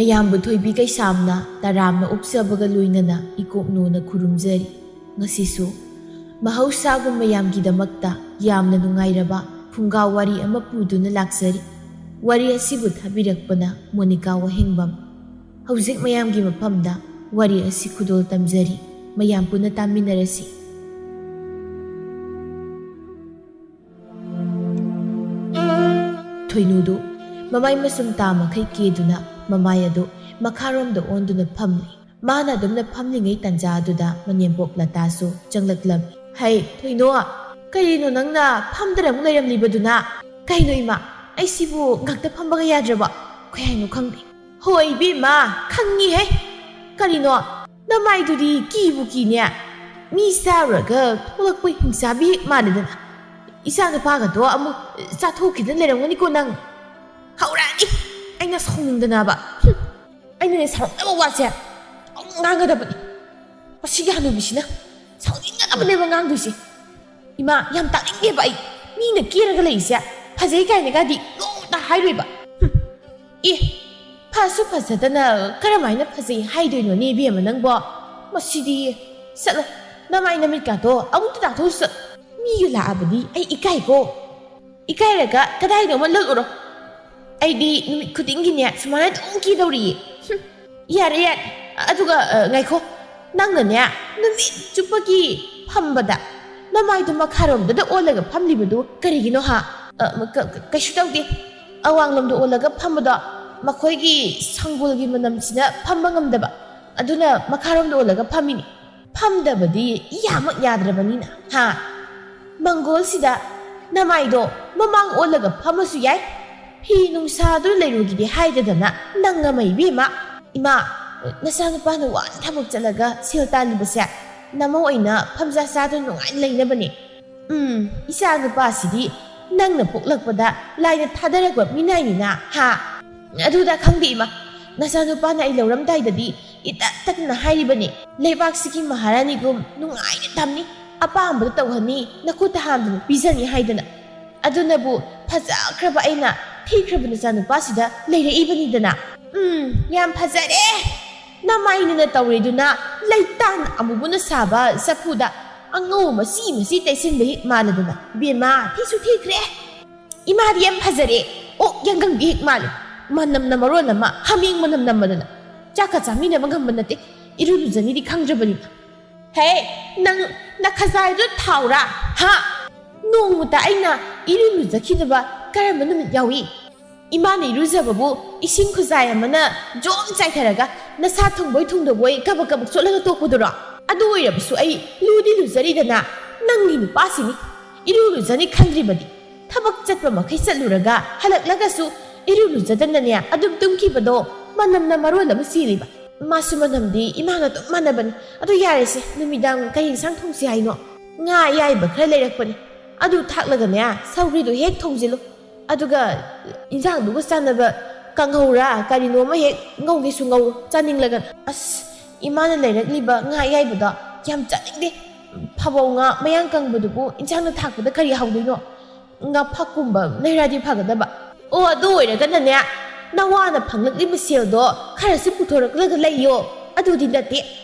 ꯃꯌꯥꯝꯕꯨ ꯊꯣꯏꯕꯤ ꯀꯩꯁꯥꯝꯅ ꯇꯔꯥꯝꯅ ꯑꯣꯛꯆꯕꯒ ꯂꯣꯏꯅꯅ ꯏꯀꯣꯛꯅꯣꯅ ꯈꯨꯔꯨꯝꯖꯔꯤ꯫ ꯉꯁꯤꯁꯨ ꯃꯍꯧꯁꯥꯒꯨꯝ ꯃꯌꯥꯝꯒꯤꯗꯃꯛꯇ ꯌꯥꯝꯅ ꯅꯨꯡꯉꯥꯏꯔꯕ ꯐꯨꯡꯒꯥ ꯋꯥꯔꯤ ꯑꯃ ꯄꯨꯗꯨꯅ ꯂꯥꯛꯆꯔꯤ꯫ ꯋꯥꯔꯤ ꯑꯁꯤꯕꯨ ꯊꯥꯕꯤꯔꯛꯄꯅ ꯃꯣꯅꯤꯀꯥ ꯋꯥꯍꯦꯡꯕꯝ꯫ ꯍꯧꯖꯤꯛ ꯃꯌꯥꯝꯒꯤ ꯃꯐꯝꯗ ꯋꯥꯔꯤ ꯑꯁꯤ ꯈꯨꯗꯣꯜ ꯇꯝꯖꯔꯤ꯫ ꯃꯌꯥꯝ ꯄꯨꯟꯅ ꯇꯥꯃꯤꯟꯅꯔꯁꯤ꯫ ꯊꯣꯏꯅꯨꯗꯨ ꯃꯃꯥꯏ ꯃꯁꯨꯝ ꯇꯥꯃꯈꯩ ꯀꯦꯗꯨꯅ ꯃꯃꯥꯏ ꯑꯗꯨ ꯃꯈꯥꯔꯣꯝꯗ ꯑꯣꯟꯗꯨꯅ ꯐꯝꯂꯤ꯫ ꯃꯥꯅ ꯑꯗꯨꯝꯅ ꯐꯝꯂꯤꯉꯩ ꯇꯟꯖꯥ ꯑꯗꯨꯗ ꯃꯅꯦꯝꯄꯣꯛ ꯂꯇꯥꯁꯨ ꯆꯪꯂꯛꯂꯝꯃꯤ꯫ ꯍꯩ ꯊꯣꯏꯅꯣ, ꯀꯔꯤꯅꯣ ꯅꯪꯅ ꯐꯝꯗꯅ ꯑꯃꯨꯛ ꯂꯩꯔꯝꯂꯤꯕꯗꯨꯅ? ꯀꯩꯅꯣ ꯏꯃꯥ, ꯑꯩꯁꯤꯕꯨ ꯉꯥꯛꯇ ꯐꯝꯕꯒ ꯌꯥꯗ꯭ꯔꯕ? ꯀꯩ ꯍꯥꯏꯅꯣ ꯈꯪꯗꯦ꯫ ꯍꯣꯏ ꯏꯕꯦꯝꯃ, ꯈꯪꯉꯤꯍꯦ꯫ ꯀꯔꯤꯅꯣ ꯅꯃꯥꯏꯗꯨꯗꯤ ꯀꯤꯕꯨ ꯀꯤꯅꯦ꯫ ꯃꯤ ꯆꯥꯔꯨꯔꯒ ꯊꯣꯛꯂꯛꯄ ꯍꯤꯡꯆꯥꯕꯤ ꯃꯥꯜꯂꯦꯗꯅ꯫ ꯏꯆꯥ ꯅꯨꯄꯥꯒꯗꯣ ꯑꯃꯨꯛ ꯆꯥꯊꯣꯛꯈꯤꯗꯅ ꯂꯩꯔꯝꯒꯅꯤꯀꯣ ꯅꯪ꯫ ꯍꯧꯔꯛꯑꯅꯤ ꯑꯩꯅ ꯁꯥꯎꯅꯤꯡꯗꯅꯕ꯫ ꯑꯩꯅꯅꯦ ꯁꯥꯎꯔꯛꯅꯕ ꯋꯥꯁꯦ ꯑꯃꯨꯛ ꯉꯥꯡꯒꯗꯕꯅꯤ꯫ ꯃꯁꯤꯒꯤ ꯍꯅꯨꯕꯤꯁꯤꯅ ꯁꯥꯎꯅꯤꯡꯒꯗꯕꯅꯦꯕ ꯉꯥꯡꯗꯣꯏꯁꯦ꯫ ꯏꯃꯥ, ꯌꯥꯝ ꯇꯥꯅꯤꯡꯗꯦꯕ ꯑꯩ ꯃꯤꯅ ꯀꯦꯔꯒ ꯂꯩꯔꯤꯁꯦ ꯐꯖꯩ ꯀꯥꯏꯅꯒꯗꯤ ꯅꯣꯡꯃꯇ ꯍꯥꯏꯔꯣꯏꯕ꯫ ꯑꯦ, ꯐꯁꯨ ꯐꯖꯗꯅ ꯀꯔꯝꯍꯥꯏꯅ ꯐꯖꯩ ꯍꯥꯏꯗꯣꯏꯅꯣꯅꯦ ꯏꯕꯦꯝꯃ ꯅꯪꯕꯣ? ꯃꯁꯤꯗꯤ ꯆꯠꯂꯣ, ꯅꯃꯥꯏ ꯅꯃꯤꯠꯀꯥꯗꯣ ꯑꯃꯨꯛꯇ ꯇꯥꯊꯣꯛꯎ ꯆꯠ꯫ ꯃꯤꯒ ꯂꯥꯛꯑꯕꯗꯤ ꯑꯩ ꯏꯀꯥꯏꯀꯣ꯫ ꯏꯀꯥꯏꯔꯒ ꯀꯗꯥꯏꯅꯣꯃ ꯂꯠꯂꯨꯔꯣ꯫ ꯑꯩꯗꯤ ꯅꯨꯃꯤꯠ ꯈꯨꯗꯤꯡꯒꯤꯅꯦ ꯁꯨꯃꯥꯏꯅ ꯑꯗꯨꯝ ꯀꯦꯗꯧꯔꯤꯌꯦ꯫ ꯌꯥꯔꯦ ꯌꯥꯔꯦ, ꯑꯗꯨꯒ ꯉꯥꯏꯈꯣ, ꯅꯪꯅꯅꯦ ꯅꯨꯃꯤꯠ ꯆꯨꯞꯄꯒꯤ ꯐꯝꯕꯗ ꯅꯃꯥꯏꯗꯣ ꯃꯈꯥꯔꯣꯝꯗ ꯑꯣꯜꯂꯒ ꯐꯝꯂꯤꯕꯗꯨ ꯀꯔꯤꯒꯤꯅꯣ ꯍꯥ? ꯀꯩꯁꯨ ꯇꯧꯗꯦ꯫ ꯑꯋꯥꯡꯂꯣꯝꯗ ꯑꯣꯜꯂꯒ ꯐꯝꯕꯗꯣ ꯃꯈꯣꯏꯒꯤ ꯁꯪꯒꯣꯜꯒꯤ ꯃꯅꯝꯁꯤꯅ ꯐꯝꯕ ꯉꯝꯗꯕ, ꯑꯗꯨꯅ ꯃꯈꯥꯔꯣꯝꯗ ꯑꯣꯜꯂꯒ ꯐꯝꯃꯤꯅꯤ꯫ ꯐꯝꯗꯕꯗꯤ ꯏꯌꯥꯃꯛ ꯌꯥꯗ꯭ꯔꯕꯅꯤꯅ ꯍꯥ? ꯃꯪꯒꯣꯜꯁꯤꯗ ꯅꯃꯥꯏꯗꯣ ꯃꯃꯥꯡ ꯑꯣꯜꯂꯒ ꯐꯝꯃꯁꯨ ꯌꯥꯏ꯫ ꯐꯤ ꯅꯨꯡꯁꯥꯗꯨ ꯂꯩꯔꯨꯈꯤꯗꯦ ꯍꯥꯏꯗꯗꯅ ꯅꯪ ꯑꯃ ꯏꯕꯦꯝꯃ꯫ ꯏꯃꯥ, ꯅꯆꯥꯅꯨꯄꯥꯅ ꯋꯥꯅ ꯊꯕꯛ ꯆꯠꯂꯒ ꯁꯦꯜ ꯇꯥꯜꯂꯤꯕꯁꯦ ꯅꯃꯧ ꯑꯣꯏꯅ ꯐꯝꯖꯥ ꯆꯥꯗꯨꯅ ꯅꯨꯡꯉꯥꯏꯅ ꯂꯩꯅꯕꯅꯦ꯫ ꯏꯆꯥ ꯅꯨꯄꯥꯁꯤꯗꯤ ꯅꯪꯅ ꯄꯣꯛꯂꯛꯄꯗ ꯂꯥꯏꯅ ꯊꯥꯗꯔꯛꯄ ꯃꯤꯅꯥꯏꯅꯤꯅ ꯍꯥ? ꯑꯗꯨꯗ ꯈꯪꯗꯦ ꯏꯃꯥ, ꯅꯆꯥꯅꯨꯄꯥꯅ ꯑꯩ ꯂꯧꯔꯝꯗꯥꯏꯗꯗꯤ ꯏꯇꯠ ꯇꯠꯇꯅ ꯍꯥꯏꯔꯤꯕꯅꯤ, ꯂꯩꯕꯥꯛꯁꯤꯒꯤ ꯃꯍꯥꯔꯥꯅꯤꯒꯨꯝ ꯅꯨꯡꯉꯥꯏꯅ ꯊꯝꯅꯤ, ꯑꯄꯥꯝꯕꯗ ꯇꯧꯍꯟꯅꯤ, ꯅꯈꯨꯠꯇ ꯍꯥꯝꯗꯅ ꯄꯤꯖꯅꯤ ꯍꯥꯏꯗꯅ꯫ ꯑꯗꯨꯅꯕꯨ ꯐꯖꯈ꯭ꯔꯕ ꯑꯩꯅ ꯊꯤꯈ꯭ꯔꯕ ꯅꯆꯥꯅꯨꯄꯥꯁꯤꯗ ꯂꯩꯔꯛꯏꯕꯅꯤꯗꯅ꯫ ꯌꯥꯝ ꯐꯖꯔꯦ꯫ ꯅꯃꯥꯏꯅꯅ ꯇꯧꯔꯤꯗꯨꯅ ꯂꯩꯇꯥꯟ ꯑꯃꯨꯕꯅ ꯁꯥꯕ ꯆꯐꯨꯗ ꯑꯉꯧ ꯃꯆꯤ ꯇꯩꯁꯤꯟꯕ ꯍꯦꯛ ꯃꯥꯜꯂꯗꯅ ꯏꯕꯦꯝꯃ ꯊꯤꯁꯨ ꯊꯤꯈ꯭ꯔꯦ꯫ ꯏꯃꯥꯗꯤ ꯌꯥꯝ ꯐꯖꯔꯦ꯫ ꯑꯣꯛ ꯌꯥꯡꯒꯪꯕꯤ ꯍꯦꯛ ꯃꯥꯜꯂꯦ꯫ ꯃꯅꯝꯅ ꯃꯔꯣꯟ ꯑꯃ ꯍꯥꯃꯦꯡ ꯃꯅꯝ ꯅꯝꯕꯗꯅ ꯆꯥꯛꯀ ꯆꯥꯃꯤꯟꯅꯕ ꯉꯝꯕ ꯅꯠꯇꯦ꯫ ꯏꯔꯨ ꯂꯨꯖꯅꯤꯗꯤ ꯈꯪꯗ꯭ꯔꯕꯅꯤꯅ꯫ ꯍꯦ, ꯅꯪ ꯅꯈꯖꯥꯏꯗꯣ ꯊꯥꯎꯔꯥ ꯍꯥ? ꯅꯣꯡꯃꯇ ꯑꯩꯅ ꯏꯔꯨ ꯂꯨꯖꯈꯤꯗꯕ ꯀꯔꯝꯕ ꯅꯨꯃꯤꯠ ꯌꯥꯎꯏ? ꯏꯃꯥꯅ ꯏꯔꯨꯖꯕꯕꯨ ꯏꯁꯤꯡ ꯈꯨꯖꯥꯏ ꯑꯃꯅ ꯖꯣꯝ ꯆꯥꯏꯊꯔꯒ ꯅꯁꯥ ꯊꯨꯡꯕꯣꯏ ꯊꯨꯡꯗꯕꯣꯏ ꯀꯕꯛ ꯀꯕꯛ ꯆꯣꯠꯂꯒ ꯇꯣꯛꯄꯗꯨꯔꯣ? ꯑꯗꯨ ꯑꯣꯏꯔꯕꯁꯨ ꯑꯩ ꯂꯨꯗꯤ ꯂꯨꯖꯔꯤꯗꯅ꯫ ꯅꯪꯒꯤ ꯅꯨꯄꯥꯁꯤꯅꯤ ꯏꯔꯨ ꯂꯨꯖꯅꯤ ꯈꯪꯗ꯭ꯔꯤꯕꯗꯤ꯫ ꯊꯕꯛ ꯆꯠꯄ ꯃꯈꯩ ꯆꯠꯂꯨꯔꯒ ꯍꯜꯂꯛꯂꯒꯁꯨ ꯏꯔꯨ ꯂꯨꯖꯗꯅꯅꯦ ꯑꯗꯨꯝ ꯇꯨꯝꯈꯤꯕꯗꯣ ꯃꯅꯝꯅ ꯃꯔꯣꯟ ꯑꯃ ꯆꯦꯜꯂꯤꯕ꯫ ꯃꯥꯁꯨ ꯃꯅꯝꯗꯤ ꯏꯃꯥꯒ ꯑꯗꯨꯝ ꯃꯥꯟꯅꯕꯅꯤ꯫ ꯑꯗꯨ ꯌꯥꯔꯦꯁꯦ, ꯅꯨꯃꯤꯗꯥꯡ ꯀꯩ ꯏꯟꯁꯥꯡ ꯊꯣꯡꯁꯤ ꯍꯥꯏꯅꯣ? ꯉꯥ ꯑꯌꯥꯏꯕ ꯈꯔ ꯂꯩꯔꯛꯄꯅꯤ, ꯑꯗꯨ ꯊꯥꯛꯂꯒꯅꯦ ꯁꯧꯒ꯭ꯔꯤꯗꯣ ꯍꯦꯛ ꯊꯣꯡꯖꯤꯜꯂꯨ꯫ ꯑꯗꯨꯒ ꯏꯟꯖꯥꯡꯗꯨꯒ ꯆꯥꯟꯅꯕ ꯀꯥꯡꯍꯧꯔꯥ ꯀꯔꯤꯅꯣꯃ ꯍꯦꯛ ꯉꯧꯒꯦꯁꯨ ꯉꯧ ꯆꯥꯅꯤꯡꯂꯒꯅ꯫ ꯑꯁ, ꯏꯃꯥꯅ ꯂꯩꯔꯛꯂꯤꯕ ꯉꯥ ꯑꯌꯥꯏꯕꯗꯣ ꯌꯥꯝ ꯆꯥꯅꯤꯡꯗꯦ꯫ ꯐꯕꯧ ꯉꯥ ꯃꯌꯥꯡ ꯀꯪꯕꯗꯨꯕꯨ ꯏꯟꯁꯥꯡꯅ ꯊꯥꯛꯄꯗ ꯀꯔꯤ ꯍꯥꯎꯗꯣꯏꯅꯣ? ꯉꯥꯐꯛꯀꯨꯝꯕ ꯂꯩꯔꯗꯤ ꯐꯒꯗꯕ꯫ ꯑꯣ, ꯑꯗꯨ ꯑꯣꯏꯔꯒꯅꯅꯦ ꯅꯋꯥꯅ ꯐꯪꯂꯛꯂꯤꯕ ꯁꯦꯜꯗꯣ ꯈꯔꯁꯨ ꯄꯨꯊꯣꯔꯛꯂꯒ ꯂꯩꯌꯣ꯫ ꯑꯗꯨꯗꯤ ꯅꯠꯇꯦ,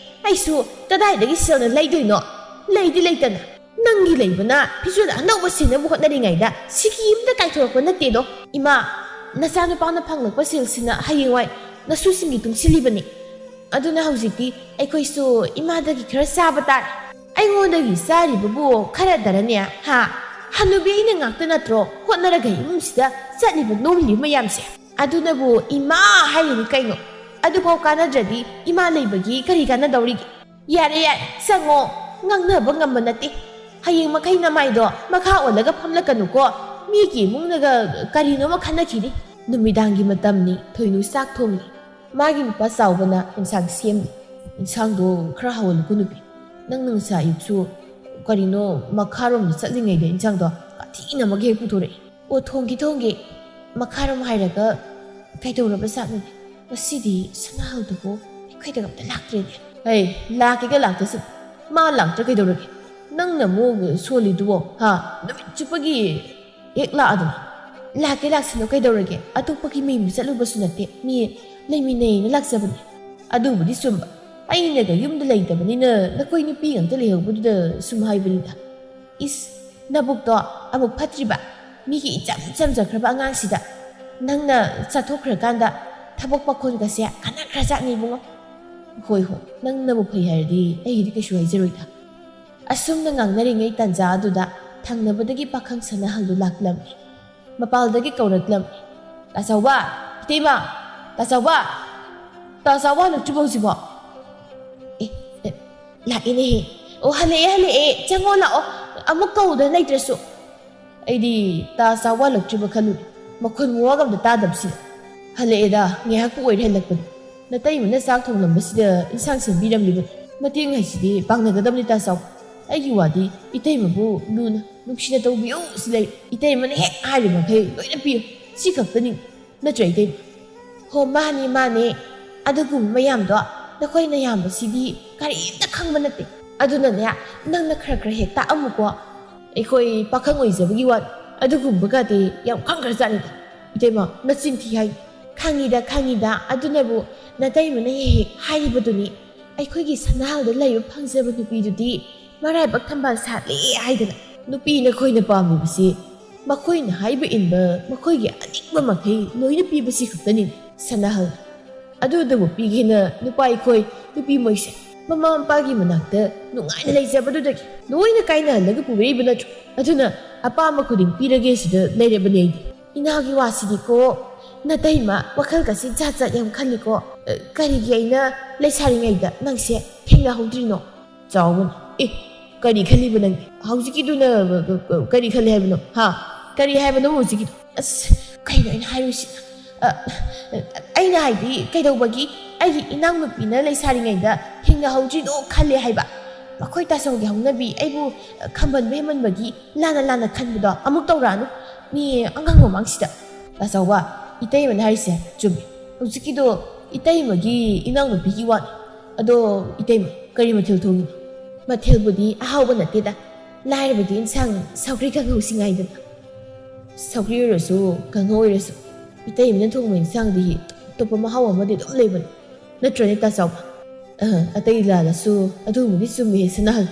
ꯑꯩꯁꯨ ꯀꯗꯥꯏꯗꯒꯤ ꯁꯦꯜꯅ ꯂꯩꯗꯣꯏꯅꯣ? ꯂꯩꯗꯤ ꯂꯩꯇꯅ ꯅꯪꯒꯤ ꯂꯩꯕꯅ ꯐꯤꯖꯣꯜ ꯑꯅꯧꯕ ꯁꯤꯅꯕ ꯍꯣꯠꯅꯔꯤꯉꯩꯗ ꯁꯤꯀꯤ ꯑꯃꯇ ꯀꯥꯏꯊꯣꯔꯛꯄ ꯅꯠꯇꯦꯗꯣ꯫ ꯏꯃꯥ, ꯅꯆꯥꯅꯨꯄꯥꯅ ꯐꯪꯂꯛꯄ ꯁꯦꯜꯁꯤꯅ ꯍꯌꯦꯡꯋꯥꯏ ꯅꯁꯨꯁꯤꯡꯒꯤ ꯇꯨꯡꯁꯤꯜꯂꯤꯕꯅꯤ꯫ ꯑꯗꯨꯅ ꯍꯧꯖꯤꯛꯇꯤ ꯑꯩꯈꯣꯏꯁꯨ ꯏꯃꯥꯗꯒꯤ ꯈꯔ ꯆꯥꯕ ꯇꯥꯔꯦ꯫ ꯑꯩꯉꯣꯟꯗꯒꯤ ꯆꯥꯔꯤꯕꯕꯨ ꯈꯔꯗꯔꯅꯦ ꯍꯥ? ꯍꯅꯨꯕꯤ ꯑꯩꯅ ꯉꯥꯛꯇ ꯅꯠꯇ꯭ꯔꯣ ꯍꯣꯠꯅꯔꯒ ꯏꯃꯨꯡꯁꯤꯗ ꯆꯠꯂꯤꯕ ꯅꯣꯝꯂꯤꯕ ꯃꯌꯥꯝꯁꯦ? ꯑꯗꯨꯅꯕꯨ ꯏꯃꯥ ꯍꯥꯏꯔꯤꯅꯤ ꯀꯩꯅꯣ꯫ ꯑꯗꯨꯐꯥꯎ ꯀꯥꯟꯅꯗ꯭ꯔꯗꯤ ꯏꯃꯥ ꯂꯩꯕꯒꯤ ꯀꯔꯤ ꯀꯥꯟꯅꯗꯧꯔꯤꯒꯦ? ꯌꯥꯔꯦ ꯌꯥꯔꯦ, ꯆꯪꯉꯣ, ꯉꯥꯡꯅꯕ ꯉꯝꯕ ꯅꯠꯇꯦ꯫ ꯍꯌꯦꯡ ꯃꯈꯩ ꯅꯃꯥꯏꯗꯣ ꯃꯈꯥ ꯑꯣꯜꯂꯒ ꯐꯝꯂꯛꯀꯅꯨꯀꯣ꯫ ꯃꯤꯒꯤ ꯏꯃꯨꯡꯅꯒ ꯀꯔꯤꯅꯣꯃ ꯈꯟꯅꯈꯤꯅꯤ꯫ ꯅꯨꯃꯤꯗꯥꯡꯒꯤ ꯃꯇꯝꯅꯤ, ꯊꯣꯏꯅꯨ ꯆꯥꯛ ꯊꯣꯡꯂꯤ꯫ ꯃꯥꯒꯤ ꯅꯨꯄꯥ ꯆꯥꯎꯕꯅ ꯏꯟꯁꯥꯡ ꯁꯦꯝꯂꯤ꯫ ꯏꯟꯁꯥꯡꯗꯣ ꯈꯔ ꯍꯥꯎꯍꯜꯂꯨꯀꯣ ꯅꯨꯄꯤ꯫ ꯅꯪꯅ ꯉꯁꯥꯏ ꯑꯌꯨꯛꯁꯨ ꯀꯔꯤꯅꯣ ꯃꯈꯥꯔꯣꯝꯗ ꯆꯠꯂꯤꯉꯩꯗ ꯏꯟꯁꯥꯡꯗꯣ ꯀꯥꯊꯤꯅꯃꯛ ꯍꯦꯛ ꯄꯨꯊꯣꯔꯛꯏ꯫ ꯑꯣ, ꯊꯣꯡꯒꯦ ꯃꯈꯥꯔꯣꯝ ꯍꯥꯏꯔꯒ ꯀꯩꯗꯧꯔꯕ ꯖꯥꯠꯅꯣꯅꯦ? ꯉꯁꯤꯗꯤ ꯁꯅꯥꯍꯜꯗꯨꯕꯨ ꯑꯩꯈꯣꯏꯗ ꯑꯝꯇ ꯂꯥꯛꯇ꯭ꯔꯦꯅꯦ꯫ ꯍꯩ, ꯂꯥꯛꯀꯦꯒ ꯂꯥꯛꯇꯁꯨ ꯃꯥ ꯂꯥꯛꯇ꯭ꯔ ꯀꯩꯗꯧꯔꯒꯦ? ꯅꯪꯅ ꯑꯃꯨꯛ ꯁꯣꯜꯂꯤꯗꯨꯕꯣ ꯍꯥ? ꯅꯨꯃꯤꯠ ꯆꯨꯞꯄꯒꯤ ꯍꯦꯛ ꯂꯥꯛꯑꯗꯅ꯫ ꯂꯥꯛꯀꯦ ꯂꯥꯛꯁꯤꯅꯣ ꯀꯩꯗꯧꯔꯒꯦ? ꯑꯇꯣꯞꯄꯒꯤ ꯃꯌꯨꯝꯗ ꯆꯠꯂꯨꯕꯁꯨ ꯅꯠꯇꯦ, ꯃꯤ ꯂꯩꯃꯤꯟꯅꯩꯅ ꯂꯥꯛꯆꯕꯅꯤ ꯑꯗꯨꯕꯨꯗꯤ ꯆꯨꯝꯕ ꯑꯩꯅꯒ ꯌꯨꯝꯗ ꯂꯩꯇꯕꯅꯤꯅ ꯅꯈꯣꯏ ꯅꯨꯄꯤ ꯉꯥꯛꯇ ꯂꯩꯍꯧꯕꯗꯨꯗ ꯁꯨꯝ ꯍꯥꯏꯕꯅꯤꯗ ꯏꯁ ꯅꯕꯨꯛꯇꯣ ꯑꯃꯨꯛ ꯐꯠꯇ꯭ꯔꯤꯕ ꯃꯤꯒꯤ ꯏꯆꯝ ꯆꯝꯖꯈ꯭ꯔꯕ ꯑꯉꯥꯡꯁꯤꯗ ꯅꯪꯅ ꯆꯠꯊꯣꯛꯈ꯭ꯔꯀꯥꯟꯗ ꯊꯕꯛ ꯄꯥꯈꯣꯟꯒꯁꯦ ꯈꯟꯅꯈ꯭ꯔꯖꯥꯠꯅꯤ ꯏꯕꯨꯡꯉꯣ ꯍꯣꯏ ꯍꯣꯏ ꯅꯪꯅꯕꯨ ꯐꯩ ꯍꯥꯏꯔꯗꯤ ꯑꯩꯒꯤꯗꯤ ꯀꯩꯁꯨ ꯍꯥꯏꯖꯔꯣꯏꯗ ꯑꯁꯨꯝꯅ ꯉꯥꯡꯅꯔꯤꯉꯩ ꯇꯥꯟꯖꯥ ꯑꯗꯨꯗ ꯊꯪꯅꯕꯗꯒꯤ ꯄꯥꯈꯪ ꯁꯅꯥꯍꯜꯗꯨ ꯂꯥꯛꯂꯝꯃꯤ ꯃꯄꯥꯜꯗꯒꯤ ꯀꯧꯔꯛꯂꯝꯃꯤ ꯇꯥꯆꯧꯕ ꯏꯇꯩꯃ ꯇꯥꯆꯧꯕ ꯇꯥꯆꯧꯕ ꯍꯜꯂꯛꯇ꯭ꯔꯤꯕꯣ ꯍꯧꯖꯤꯛꯐꯥꯎ ꯂꯥꯛꯏꯅꯦꯍꯦ ꯑꯣ ꯍꯜꯂꯛꯑꯦ ꯆꯪꯉꯣ ꯂꯥꯛꯑꯣ ꯑꯃꯨꯛ ꯀꯧꯗꯅ ꯂꯩꯇ꯭ꯔꯁꯨ ꯑꯩꯗꯤ ꯇꯥꯆꯧꯕ ꯍꯜꯂꯛꯇ꯭ꯔꯤꯕ ꯈꯜꯂꯨꯔꯦ ꯃꯈꯣꯟ ꯃꯋꯥꯒ ꯑꯝꯇ ꯇꯥꯗꯕꯁꯤꯗ ꯍꯜꯂꯛꯑꯦꯗ ꯉꯥꯏꯍꯥꯛꯄꯨ ꯑꯣꯏꯔꯦ ꯍꯜꯂꯛꯄꯗꯤ ꯅꯇꯩꯃꯅ ꯆꯥꯛ ꯊꯣꯡꯂꯝꯕꯁꯤꯗ ꯏꯟꯁꯥꯡ ꯁꯦꯝꯕꯤꯔꯝꯂꯤꯕꯅꯤ ꯃꯇꯦꯡ ꯍꯥꯏꯁꯤꯗꯤ ꯄꯥꯡꯅꯒꯗꯕꯅꯤ ꯇꯥꯆꯧꯕ ꯑꯩꯒꯤ ꯋꯥꯗꯤ ꯏꯇꯩꯃꯕꯨ ꯂꯨꯅ ꯅꯨꯡꯁꯤꯅ ꯇꯧꯕꯤꯌꯨ ꯁꯤ ꯂꯩ ꯏꯇꯩꯃꯅ ꯍꯦꯛ ꯍꯥꯏꯔꯤꯕꯃꯈꯩ ꯂꯣꯏꯅ ꯄꯤꯌꯨ ꯁꯤ ꯈꯛꯇꯅꯤ ꯅꯠꯇ꯭ꯔ ꯏꯇꯩꯃ ꯍꯣ ꯃꯥꯅꯦ ꯑꯗꯨꯒꯨꯝꯕ ꯃꯌꯥꯝꯗꯣ ꯅꯈꯣꯏ ꯅꯌꯥꯝꯕꯁꯤꯗꯤ ꯀꯔꯤꯝꯇ ꯈꯪꯕ ꯅꯠꯇꯦ ꯑꯗꯨꯅꯅꯦ ꯅꯪꯅ ꯈꯔ ꯍꯦꯛ ꯇꯥꯛꯑꯝꯃꯨꯀꯣ ꯑꯩꯈꯣꯏ ꯄꯥꯈꯪ ꯑꯣꯏꯖꯕꯒꯤ ꯋꯥꯅꯤ ꯑꯗꯨꯒꯨꯝꯕꯒꯗꯤ ꯌꯥꯝ ꯈꯪꯈ꯭ꯔꯖꯥꯠꯅꯤꯗ ꯏꯇꯩꯃ ꯅꯆꯤꯟ ꯊꯤ ꯍꯥꯏ ꯈꯪꯉꯤꯗ ꯑꯗꯨꯅꯕꯨ ꯅꯇꯩꯃꯅ ꯍꯦꯛ ꯍꯥꯏꯔꯤꯕꯗꯨꯅꯤ ꯑꯩꯈꯣꯏꯒꯤ ꯁꯅꯥꯍꯜꯗ ꯂꯩꯕ ꯐꯪꯖꯕ ꯅꯨꯄꯤꯗꯨꯗꯤ ꯃꯔꯥꯏꯕꯛ ꯊꯝꯕꯥꯜ ꯁꯥꯠꯂꯦ ꯍꯥꯏꯗꯅ ꯅꯨꯄꯤ ꯅꯈꯣꯏꯅ ꯄꯥꯝꯂꯤꯕꯁꯤ ꯃꯈꯣꯏꯅ ꯍꯥꯏꯕ ꯏꯟꯕ ꯃꯈꯣꯏꯒꯤ ꯑꯅꯤꯡꯕ ꯃꯈꯩ ꯂꯣꯏꯅ ꯄꯤꯕꯁꯤ ꯈꯛꯇꯅꯤ ꯁꯅꯥꯍꯜ ꯑꯗꯨꯗꯕꯨ ꯄꯤꯒꯦꯅ ꯅꯨꯄꯥ ꯑꯩꯈꯣꯏ ꯅꯨꯄꯤ ꯃꯣꯏꯁꯦ ꯃꯃꯥ ꯃꯄꯥꯒꯤ ꯃꯅꯥꯛꯇ ꯅꯨꯡꯉꯥꯏꯅ ꯂꯩꯖꯕꯗꯨꯗꯒꯤ ꯂꯣꯏꯅ ꯀꯥꯏꯅꯍꯜꯂꯒ ꯄꯨꯔꯛꯏꯕ ꯅꯠꯇ꯭ꯔꯣ ꯑꯗꯨꯅ ꯑꯄꯥꯝꯕ ꯈꯨꯗꯤꯡ ꯄꯤꯔꯒꯦ ꯁꯤꯗ ꯂꯩꯔꯕꯅꯤ ꯑꯩꯗꯤ ꯏꯅꯥꯎꯒꯤ ꯋꯥꯁꯤꯗꯤꯀꯣ ꯅꯇꯩꯃ ꯋꯥꯈꯜꯒꯁꯤ ꯖꯥꯠ ꯌꯥꯝ ꯈꯜꯂꯤꯀꯣ ꯀꯔꯤꯒꯤ ꯑꯩꯅ ꯂꯩꯁꯥꯔꯤꯉꯩꯗ ꯅꯪꯁꯦ ꯊꯦꯡꯅꯍꯧꯗ꯭ꯔꯤꯅꯣ ꯆꯥꯎꯕꯅꯤ ꯀꯔꯤ ꯈꯜꯂꯤꯕ ꯅꯪꯗꯤ ꯍꯧꯖꯤꯛꯀꯤꯗꯨꯅ ꯀꯔꯤ ꯈꯜꯂꯤ ꯍꯥꯏꯕꯅꯣ ꯀꯔꯤ ꯍꯥꯏꯕꯅꯣ ꯍꯧꯖꯤꯛꯀꯤꯗꯨ ꯑꯁ ꯀꯩꯅꯣ ꯑꯩꯅ ꯍꯥꯏꯔꯨꯁꯤꯅ ꯑꯩꯅ ꯍꯥꯏꯗꯤ ꯀꯩꯗꯧꯕꯒꯤ ꯑꯩꯒꯤ ꯏꯅꯥꯎꯅꯨꯄꯤꯅ ꯂꯩꯁꯥꯔꯤꯉꯩꯗ ꯊꯦꯡꯅꯍꯧꯗ꯭ꯔꯤꯅꯣ ꯈꯜꯂꯦ ꯍꯥꯏꯕ ꯃꯈꯣꯏ ꯇꯥꯆꯧꯒꯤ ꯍꯧꯅꯕꯤ ꯑꯩꯕꯨ ꯈꯝꯕꯟꯕ ꯍꯦꯃꯟꯕꯒꯤ ꯂꯥꯟꯅ ꯈꯟꯕꯗꯣ ꯑꯃꯨꯛ ꯇꯧꯔꯛꯑꯅꯨ ꯃꯤ ꯑꯉꯥꯡ ꯃꯃꯥꯡꯁꯤꯗ ꯇꯥꯆꯧꯕ ꯏꯇꯩꯃꯅ ꯍꯥꯏꯔꯤꯁꯦ ꯆꯨꯝꯃꯤ ꯍꯧꯖꯤꯛꯀꯤꯗꯣ ꯏꯇꯩꯃꯒꯤ ꯏꯅꯥꯎꯅꯨꯄꯤꯒꯤ ꯋꯥꯅꯤ ꯑꯗꯣ ꯏꯇꯩꯃ ꯀꯔꯤ ꯃꯊꯦꯜ ꯊꯣꯡꯉꯤꯅꯣ ꯃꯊꯦꯜꯕꯨꯗꯤ ꯑꯍꯥꯎꯕ ꯅꯠꯇꯦꯗ ꯂꯥꯏꯔꯕꯗꯤ ꯏꯟꯁꯥꯡ ꯁꯧꯒ꯭ꯔꯤ ꯀꯥꯡꯍꯧꯁꯤ ꯉꯥꯏꯗꯅ ꯁꯧꯒ꯭ꯔꯤ ꯑꯣꯏꯔꯁꯨ ꯀꯥꯡꯍꯧ ꯑꯣꯏꯔꯁꯨ ꯏꯇꯩꯃꯅ ꯊꯣꯡꯕ ꯏꯟꯁꯥꯡꯗꯤ ꯑꯇꯣꯞꯄ ꯃꯍꯥꯎ ꯑꯃꯗꯤ ꯑꯗꯨꯝ ꯂꯩꯕꯅꯤ ꯅꯠꯇ꯭ꯔꯅꯦ ꯇꯥꯆꯧꯕ ꯑꯇꯩ ꯂꯥꯜꯂꯁꯨ ꯑꯗꯨꯒꯨꯝꯕꯗꯤ ꯆꯨꯝꯃꯦ ꯁꯅꯥꯍꯜ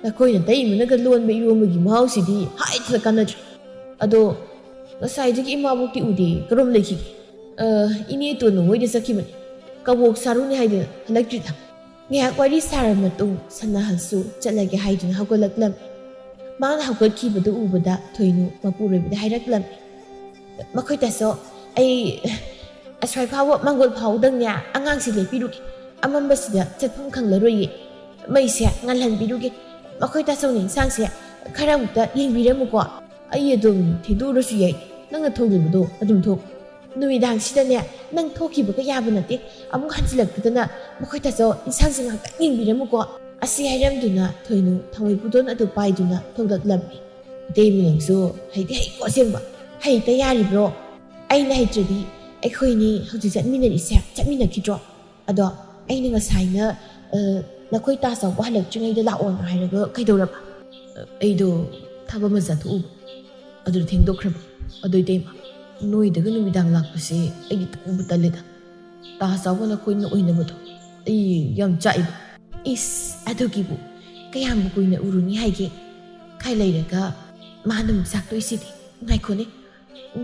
ꯑꯩꯈꯣꯏꯅ ꯇꯩꯃꯅꯒ ꯂꯣꯟꯕ ꯏꯔꯣꯝꯕꯒꯤ ꯃꯍꯥꯎꯁꯤꯗꯤ ꯍꯥꯏꯗꯅ ꯀꯥꯟꯅꯗ꯭ꯔꯦ ꯑꯗꯣ ꯉꯁꯥꯏꯗꯒꯤ ꯏꯃꯥꯕꯣꯛꯇꯤ ꯎꯗꯦ ꯀꯔꯣꯝ ꯂꯩꯈꯤꯒꯦ ꯏꯅꯦ ꯇꯣꯟꯅ ꯃꯣꯏꯗ ꯆꯠꯈꯤꯕꯅꯤ ꯀꯕꯣꯛ ꯁꯥꯔꯨꯅꯤ ꯍꯥꯏꯗꯅ ꯍꯜꯂꯛꯇ꯭ꯔꯤꯗ ꯉꯥꯏꯍꯥꯛ ꯋꯥꯔꯤ ꯁꯥꯔꯕ ꯃꯇꯨꯡ ꯁꯅꯥꯍꯜꯁꯨ ꯆꯠꯂꯒꯦ ꯍꯥꯏꯗꯨꯅ ꯍꯧꯒꯠꯂꯛꯂꯝꯃꯤ ꯃꯥꯅ ꯍꯧꯒꯠꯈꯤꯕꯗꯨ ꯎꯕꯗ ꯊꯣꯏꯅꯨ ꯃꯄꯨꯔꯣꯏꯕꯗ ꯍꯥꯏꯔꯛꯂꯝꯃꯤ ꯃꯈꯣꯏ ꯇꯥꯆꯧ ꯑꯩ ꯑꯁ꯭ꯋꯥꯏ ꯐꯥꯎꯕ ꯃꯥꯡꯒꯣꯜ ꯐꯥꯎꯗꯪꯅꯦ ꯑꯉꯥꯡꯁꯤ ꯂꯦꯞꯄꯤꯔꯨꯒꯦ ꯑꯃꯝꯕꯁꯤꯗ ꯆꯠꯐꯝ ꯈꯪꯂꯔꯣꯏꯌꯦ ꯃꯩꯁꯦ ꯉꯥꯜꯍꯟꯕꯤꯔꯨꯒꯦ ꯃꯈꯣꯏ ꯇꯥꯆꯧꯅ ꯏꯟꯁꯥꯡꯁꯦ ꯈꯔ ꯑꯃꯨꯛꯇ ꯌꯦꯡꯕꯤꯔꯝꯃꯨꯀꯣ ꯑꯩ ꯑꯗꯨꯝ ꯊꯦꯡꯗꯣꯛꯎꯔꯁꯨ ꯌꯥꯏ ꯅꯪꯅ ꯊꯣꯡꯅꯤꯡꯕꯗꯣ ꯑꯗꯨꯝ ꯊꯣꯛ ꯅꯨꯃꯤꯗꯥꯡꯁꯤꯗꯅꯦ ꯅꯪ ꯊꯣꯛꯈꯤꯕꯒ ꯌꯥꯕ ꯅꯠꯇꯦ ꯑꯃꯨꯛ ꯍꯟꯖꯤꯜꯂꯛꯇꯗꯅ ꯃꯈꯣꯏ ꯇꯥꯆꯧ ꯏꯟꯁꯥꯡꯁꯦ ꯉꯥꯛꯇꯪ ꯌꯦꯡꯕꯤꯔꯝꯃꯨꯀꯣ ꯑꯁꯤ ꯍꯥꯏꯔꯝꯗꯨꯅ ꯊꯣꯏꯅꯨ ꯊꯥꯡꯃꯩ ꯄꯨꯗꯣꯟ ꯑꯗꯨ ꯄꯥꯏꯗꯨꯅ ꯊꯣꯛꯂꯛꯂꯝꯃꯤ ꯏꯇꯩꯃ ꯅꯪꯁꯨ ꯍꯩꯗꯤ ꯍꯩꯀꯣ ꯑꯁꯦꯡꯕ ꯍꯩꯇ ꯌꯥꯔꯤꯕ꯭ꯔꯣ ꯑꯩꯅ ꯍꯩꯇ꯭ꯔꯗꯤ ꯑꯩꯈꯣꯏꯅꯤ ꯍꯧꯖꯤꯛ ꯆꯠꯃꯤꯟꯅꯔꯤꯁꯦ ꯆꯠꯃꯤꯟꯅꯈꯤꯗ꯭ꯔꯣ ꯑꯗꯣ ꯑꯩꯅ ꯉꯁꯥꯏꯅ ꯅꯈꯣꯏ ꯇꯥꯆꯧꯕ ꯍꯜꯂꯛꯇ꯭ꯔꯤꯉꯩꯗ ꯂꯥꯛꯑꯣꯅ ꯍꯥꯏꯔꯒ ꯀꯩꯗꯧꯔꯕ ꯑꯩꯗꯣ ꯊꯕꯛ ꯑꯃ ꯆꯠꯊꯣꯛꯎꯕ ꯑꯗꯨꯗ ꯊꯦꯡꯗꯣꯛꯈ꯭ꯔꯕ ꯑꯗꯨ ꯏꯇꯩꯃ ꯅꯣꯏꯗꯒ ꯅꯨꯃꯤꯗꯥꯡ ꯂꯥꯛꯄꯁꯦ ꯑꯩꯗꯤ ꯇꯟꯕꯨ ꯇꯜꯂꯦꯗ ꯇꯥꯆꯧꯕ ꯅꯈꯣꯏꯅ ꯑꯣꯏꯅꯕꯗꯣ ꯑꯩ ꯌꯥꯝ ꯆꯥꯛꯏꯕ ꯏꯁ ꯑꯗꯨꯒꯤꯕꯨ ꯀꯌꯥꯝꯕꯨ ꯀꯨꯏꯅ ꯎꯔꯨꯅꯤ ꯍꯥꯏꯒꯦ ꯈꯥꯏ ꯂꯩꯔꯒ ꯃꯥꯅ ꯑꯃꯨꯛ ꯆꯥꯛꯇꯣꯏꯁꯤꯗꯤ ꯉꯥꯏꯈꯣꯅꯦ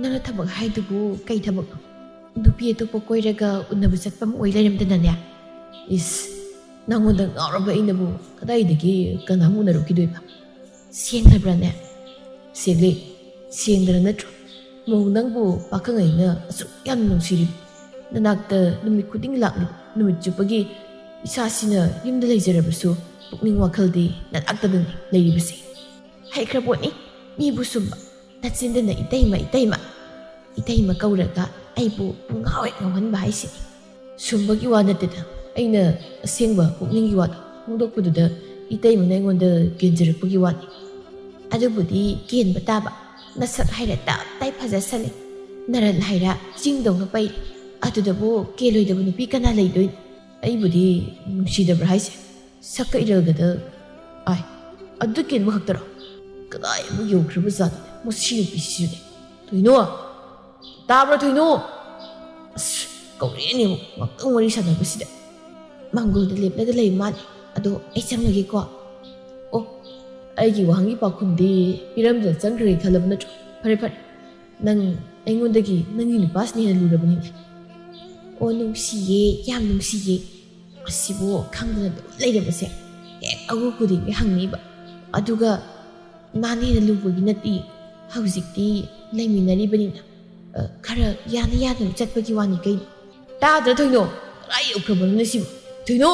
ꯅꯪꯅ ꯊꯕꯛ ꯍꯥꯏꯗꯨꯕꯨ ꯀꯩ ꯊꯕꯛꯅꯣ ꯅꯨꯄꯤ ꯑꯇꯣꯞꯄ ꯀꯣꯏꯔꯒ ꯎꯅꯕ ꯆꯠꯄ ꯑꯃ ꯑꯣꯏ ꯂꯩꯔꯝꯗꯅꯅꯦ ꯏꯁ ꯅꯪꯉꯣꯟꯗ ꯉꯥꯎꯔꯕ ꯑꯩꯅꯕꯨ ꯀꯗꯥꯏꯗꯒꯤ ꯀꯅꯥꯝ ꯎꯅꯔꯛꯈꯤꯗꯣꯏꯕ ꯁꯦꯡꯗꯕ꯭ꯔꯥꯅꯦ ꯁꯦꯡꯂꯦ ꯁꯦꯡꯗ꯭ꯔ ꯅꯠꯇ꯭ꯔꯣ ꯃꯧ ꯅꯪꯕꯨ ꯄꯥꯈꯪ ꯑꯩꯅ ꯑꯁꯨꯛ ꯌꯥꯝ ꯅꯨꯡꯁꯤꯔꯤꯕ ꯅꯅꯥꯛꯇ ꯅꯨꯃꯤꯠ ꯈꯨꯗꯤꯡ ꯂꯥꯛꯂꯤꯕ ꯅꯨꯃꯤꯠ ꯆꯨꯞꯄꯒꯤ ꯏꯁꯥꯁꯤꯅ ꯌꯨꯝꯗ ꯂꯩꯖꯔꯕꯁꯨ ꯄꯨꯛꯅꯤꯡ ꯋꯥꯈꯜꯗꯤ ꯅꯅꯥꯛꯇꯗꯅꯤ ꯂꯩꯔꯤꯕꯁꯦ ꯍꯩꯈ꯭ꯔꯄꯣꯠꯅꯤ ꯃꯤꯕꯨ ꯁꯨꯝꯕ ꯅꯆꯤꯟꯗꯅ ꯏꯇꯩꯃ ꯀꯧꯔꯒ ꯑꯩꯕꯨ ꯄꯨꯡꯉꯥꯎ ꯍꯦꯛ ꯉꯥꯎꯍꯟꯕ ꯍꯥꯏꯁꯤꯅꯤ ꯁꯨꯝꯕꯒꯤ ꯋꯥ ꯅꯠꯇꯦꯗ ꯑꯩꯅ ꯑꯁꯦꯡꯕ ꯄꯨꯛꯅꯤꯡꯒꯤ ꯋꯥꯗꯣ ꯐꯣꯡꯗꯣꯛꯄꯗꯨꯗ ꯏꯇꯩꯃꯅ ꯑꯩꯉꯣꯟꯗ ꯀꯦꯟꯖꯔꯛꯄꯒꯤ ꯋꯥꯅꯤ ꯑꯗꯨꯕꯨꯗꯤ ꯀꯦꯟꯕ ꯇꯥꯕ ꯅꯁꯛ ꯍꯥꯏꯔ ꯇꯞ ꯇꯥꯏ ꯐꯖꯁꯜꯂꯤ ꯅꯔꯟ ꯍꯥꯏꯔ ꯆꯤꯡꯗꯧꯅ ꯄꯩꯔꯤ ꯑꯗꯨꯗꯕꯨ ꯀꯦꯜꯂꯣꯏꯗꯕ ꯅꯨꯄꯤ ꯀꯅꯥ ꯂꯩꯗꯣꯏꯅꯣ ꯑꯩꯕꯨꯗꯤ ꯅꯨꯡꯁꯤꯗꯕ꯭ꯔꯥ ꯍꯥꯏꯁꯦ ꯁꯛꯀ ꯏꯔꯜꯒꯗ ꯑꯥꯏ ꯑꯗꯨ ꯀꯦꯟꯕ ꯈꯛꯇꯔꯣ ꯀꯗꯥꯏ ꯑꯃꯨꯛ ꯌꯧꯈ꯭ꯔꯕ ꯖꯥꯠꯅꯣ ꯃꯁꯤ ꯅꯨꯄꯤꯁꯤꯁꯨꯅꯦ ꯊꯣꯏꯅꯣ ꯇꯥꯕ꯭ꯔꯥ ꯊꯣꯏꯅꯣ ꯑꯁ ꯀꯧꯔꯦꯅꯦ ꯑꯃꯨꯛ ꯉꯥꯛꯇꯪ ꯋꯥꯔꯤ ꯁꯥꯟꯅꯕꯁꯤꯗ ꯃꯥꯡꯒꯣꯜꯗ ꯂꯦꯞꯂꯒ ꯂꯩ ꯃꯥꯜꯂꯦ ꯑꯗꯣ ꯑꯩ ꯆꯪꯉꯒꯦꯀꯣ ꯑꯣ ꯑꯩꯒꯤ ꯋꯥꯍꯪꯒꯤ ꯄꯥꯎꯈꯨꯝꯗꯤ ꯄꯤꯔꯝꯗꯅ ꯆꯪꯈ꯭ꯔꯒꯦ ꯈꯜꯂꯕ ꯅꯠꯇ꯭ꯔꯣ ꯐꯔꯦ ꯐꯔꯦ ꯅꯪ ꯑꯩꯉꯣꯟꯗꯒꯤ ꯅꯪꯒꯤ ꯅꯨꯄꯥꯁꯤꯅ ꯍꯦꯟꯅ ꯂꯨꯔꯕꯅꯤꯅꯦ ꯑꯣ ꯅꯨꯡꯁꯤꯌꯦ ꯌꯥꯝ ꯅꯨꯡꯁꯤꯌꯦ ꯑꯁꯤꯕꯨ ꯈꯪꯗꯅ ꯑꯗꯨꯝ ꯂꯩꯔꯕꯁꯦ ꯍꯦꯛ ꯑꯋꯨ ꯈꯨꯗꯤꯡꯒꯤ ꯍꯪꯅꯤꯕ ꯑꯗꯨꯒ ꯃꯥꯅ ꯍꯦꯟꯅ ꯂꯨꯕꯒꯤ ꯅꯠꯇꯦ ꯍꯧꯖꯤꯛꯇꯤ ꯂꯩꯃꯤꯟꯅꯔꯤꯕꯅꯤꯅ ꯈꯔ ꯌꯥꯅ ꯌꯥꯗꯅ ꯆꯠꯄꯒꯤ ꯋꯥꯅꯤ ꯀꯩꯅꯣ ꯇꯥꯗ꯭ꯔ ꯊꯣꯏꯅꯣ ꯀꯗꯥꯏ ꯌꯧꯈ꯭ꯔꯕꯅꯣ ꯁꯤꯕꯨ ꯊꯣꯏꯅꯣ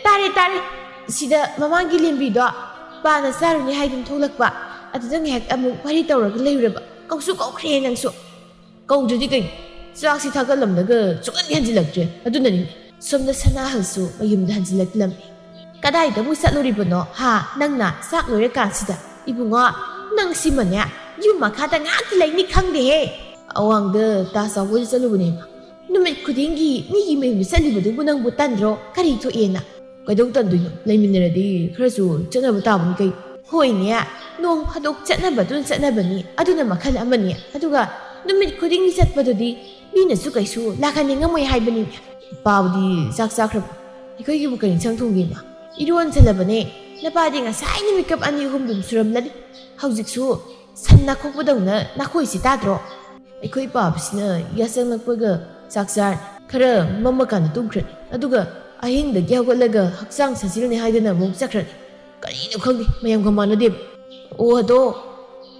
ꯇꯥꯔꯦ ꯇꯥꯔꯦ ꯁꯤꯗ ꯃꯃꯥꯡꯒꯤ ꯂꯦꯝꯕꯤꯗꯣ ꯄꯥꯅ ꯆꯥꯔꯨꯅꯤ ꯍꯥꯏꯗꯨꯅ ꯊꯣꯛꯂꯛꯄ ꯑꯗꯨꯗ ꯉꯥꯏꯍꯥꯛ ꯑꯃꯨꯛ ꯋꯥꯔꯤ ꯇꯧꯔꯒ ꯂꯩꯔꯨꯔꯕ ꯀꯧꯁꯨ ꯀꯧꯈ꯭ꯔꯦ ꯅꯪꯁꯨ ꯀꯧꯗ꯭ꯔꯗꯤ ꯀꯩꯅꯣ ꯆꯥꯛꯁꯤ ꯊꯥꯒꯠꯂꯝꯂꯒ ꯁꯨꯡꯍꯟ ꯍꯟꯖꯤꯜꯂꯛꯇ꯭ꯔꯦ ꯑꯗꯨꯅꯅꯤ ꯁꯣꯝꯗ ꯁꯅꯥꯍꯜꯁꯨ ꯃꯌꯨꯝꯗ ꯍꯟꯖꯤꯜꯂꯛꯂꯝꯃꯤ ꯀꯗꯥꯏꯗꯕꯨ ꯆꯠꯂꯨꯔꯤꯕꯅꯣ ꯍꯥ ꯅꯪꯅ ꯆꯥꯛ ꯂꯣꯏꯔꯀꯥꯟꯁꯤꯗ ꯏꯕꯨꯡꯉꯣ ꯅꯪ ꯁꯤꯃꯅꯦ ꯌꯨꯝ ꯃꯈꯥꯗ ꯉꯥꯛꯇ ꯂꯩꯅꯤ ꯈꯪꯗꯦꯍꯦ ꯑꯋꯥꯡꯗ ꯇꯥ ꯆꯥꯎꯕꯗ ꯆꯠꯂꯨꯕꯅꯦꯕ ꯅꯨꯃꯤꯠ ꯈꯨꯗꯤꯡꯒꯤ ꯃꯤꯒꯤ ꯃꯌꯨꯝꯗ ꯆꯠꯂꯤꯕꯗꯨꯕꯨ ꯅꯪꯕꯨ ꯇꯟꯗ꯭ꯔꯣ ꯀꯔꯤ ꯊꯣꯛꯑꯦꯅ ꯀꯩꯗꯧ ꯇꯟꯗꯣꯏꯅꯣ ꯂꯩꯃꯤꯟꯅꯔꯗꯤ ꯈꯔꯁꯨ ꯆꯠꯅꯕ ꯇꯥꯕꯅꯤ ꯀꯩ ꯍꯣꯏꯅꯦ ꯅꯣꯡ ꯐꯥꯗꯣꯛ ꯆꯠꯅꯕꯗꯨꯅ ꯆꯠꯅꯕꯅꯤ ꯑꯗꯨꯅ ꯃꯈꯜ ꯑꯃꯅꯤ ꯑꯗꯨꯒ ꯅꯨꯃꯤꯠ ꯈꯨꯗꯤꯡꯒꯤ ꯆꯠꯄꯗꯨꯗꯤ ꯃꯤꯅꯁꯨ ꯀꯩꯁꯨ ꯂꯥꯛꯍꯟꯅꯤꯡꯉꯝꯃꯣꯏ ꯍꯥꯏꯕꯅꯤꯅꯦ ꯄꯥꯕꯗꯤ ꯆꯥꯛ ꯆꯥꯈ꯭ꯔꯕ ꯑꯩꯈꯣꯏꯒꯤꯕꯨ ꯀꯔꯤ ꯏꯟꯁꯥꯡ ꯊꯣꯡꯒꯦꯅ ꯏꯔꯣꯟꯁꯜꯂꯕꯅꯦ ꯅꯄꯥꯗꯤ ꯉꯁꯥꯏ ꯃꯤꯀꯞ 2-3 ꯗꯨꯝ ꯁꯨꯔꯝꯂꯅꯤ ꯍꯧꯖꯤꯛꯁꯨ ꯁꯟ ꯅꯥꯈꯣꯛꯄꯗꯧꯅ ꯅꯥꯈꯣꯏꯁꯤ ꯇꯥꯗ꯭ꯔꯣ ꯑꯩꯈꯣꯏ ꯄꯥꯕꯁꯤꯅ ꯌꯥꯆꯪꯂꯛꯄꯒ ꯆꯥꯛ ꯆꯥꯔꯅꯤ ꯈꯔ ꯃꯝꯃꯀꯥꯟꯗ ꯇꯨꯝꯈ꯭ꯔꯅꯤ ꯑꯗꯨꯒ ꯑꯍꯤꯡꯗꯒꯤ ꯍꯧꯒꯠꯂꯒ ꯍꯛꯆꯥꯡ ꯁꯥꯖꯤꯜꯅꯤ ꯍꯥꯏꯗꯅ ꯑꯃꯨꯛ ꯆꯠꯈ꯭ꯔꯅꯤ ꯀꯔꯤꯅꯣ ꯈꯪꯗꯦ ꯃꯌꯥꯝꯒ ꯃꯥꯟꯅꯗꯦꯕ ꯑꯣ ꯑꯗꯣ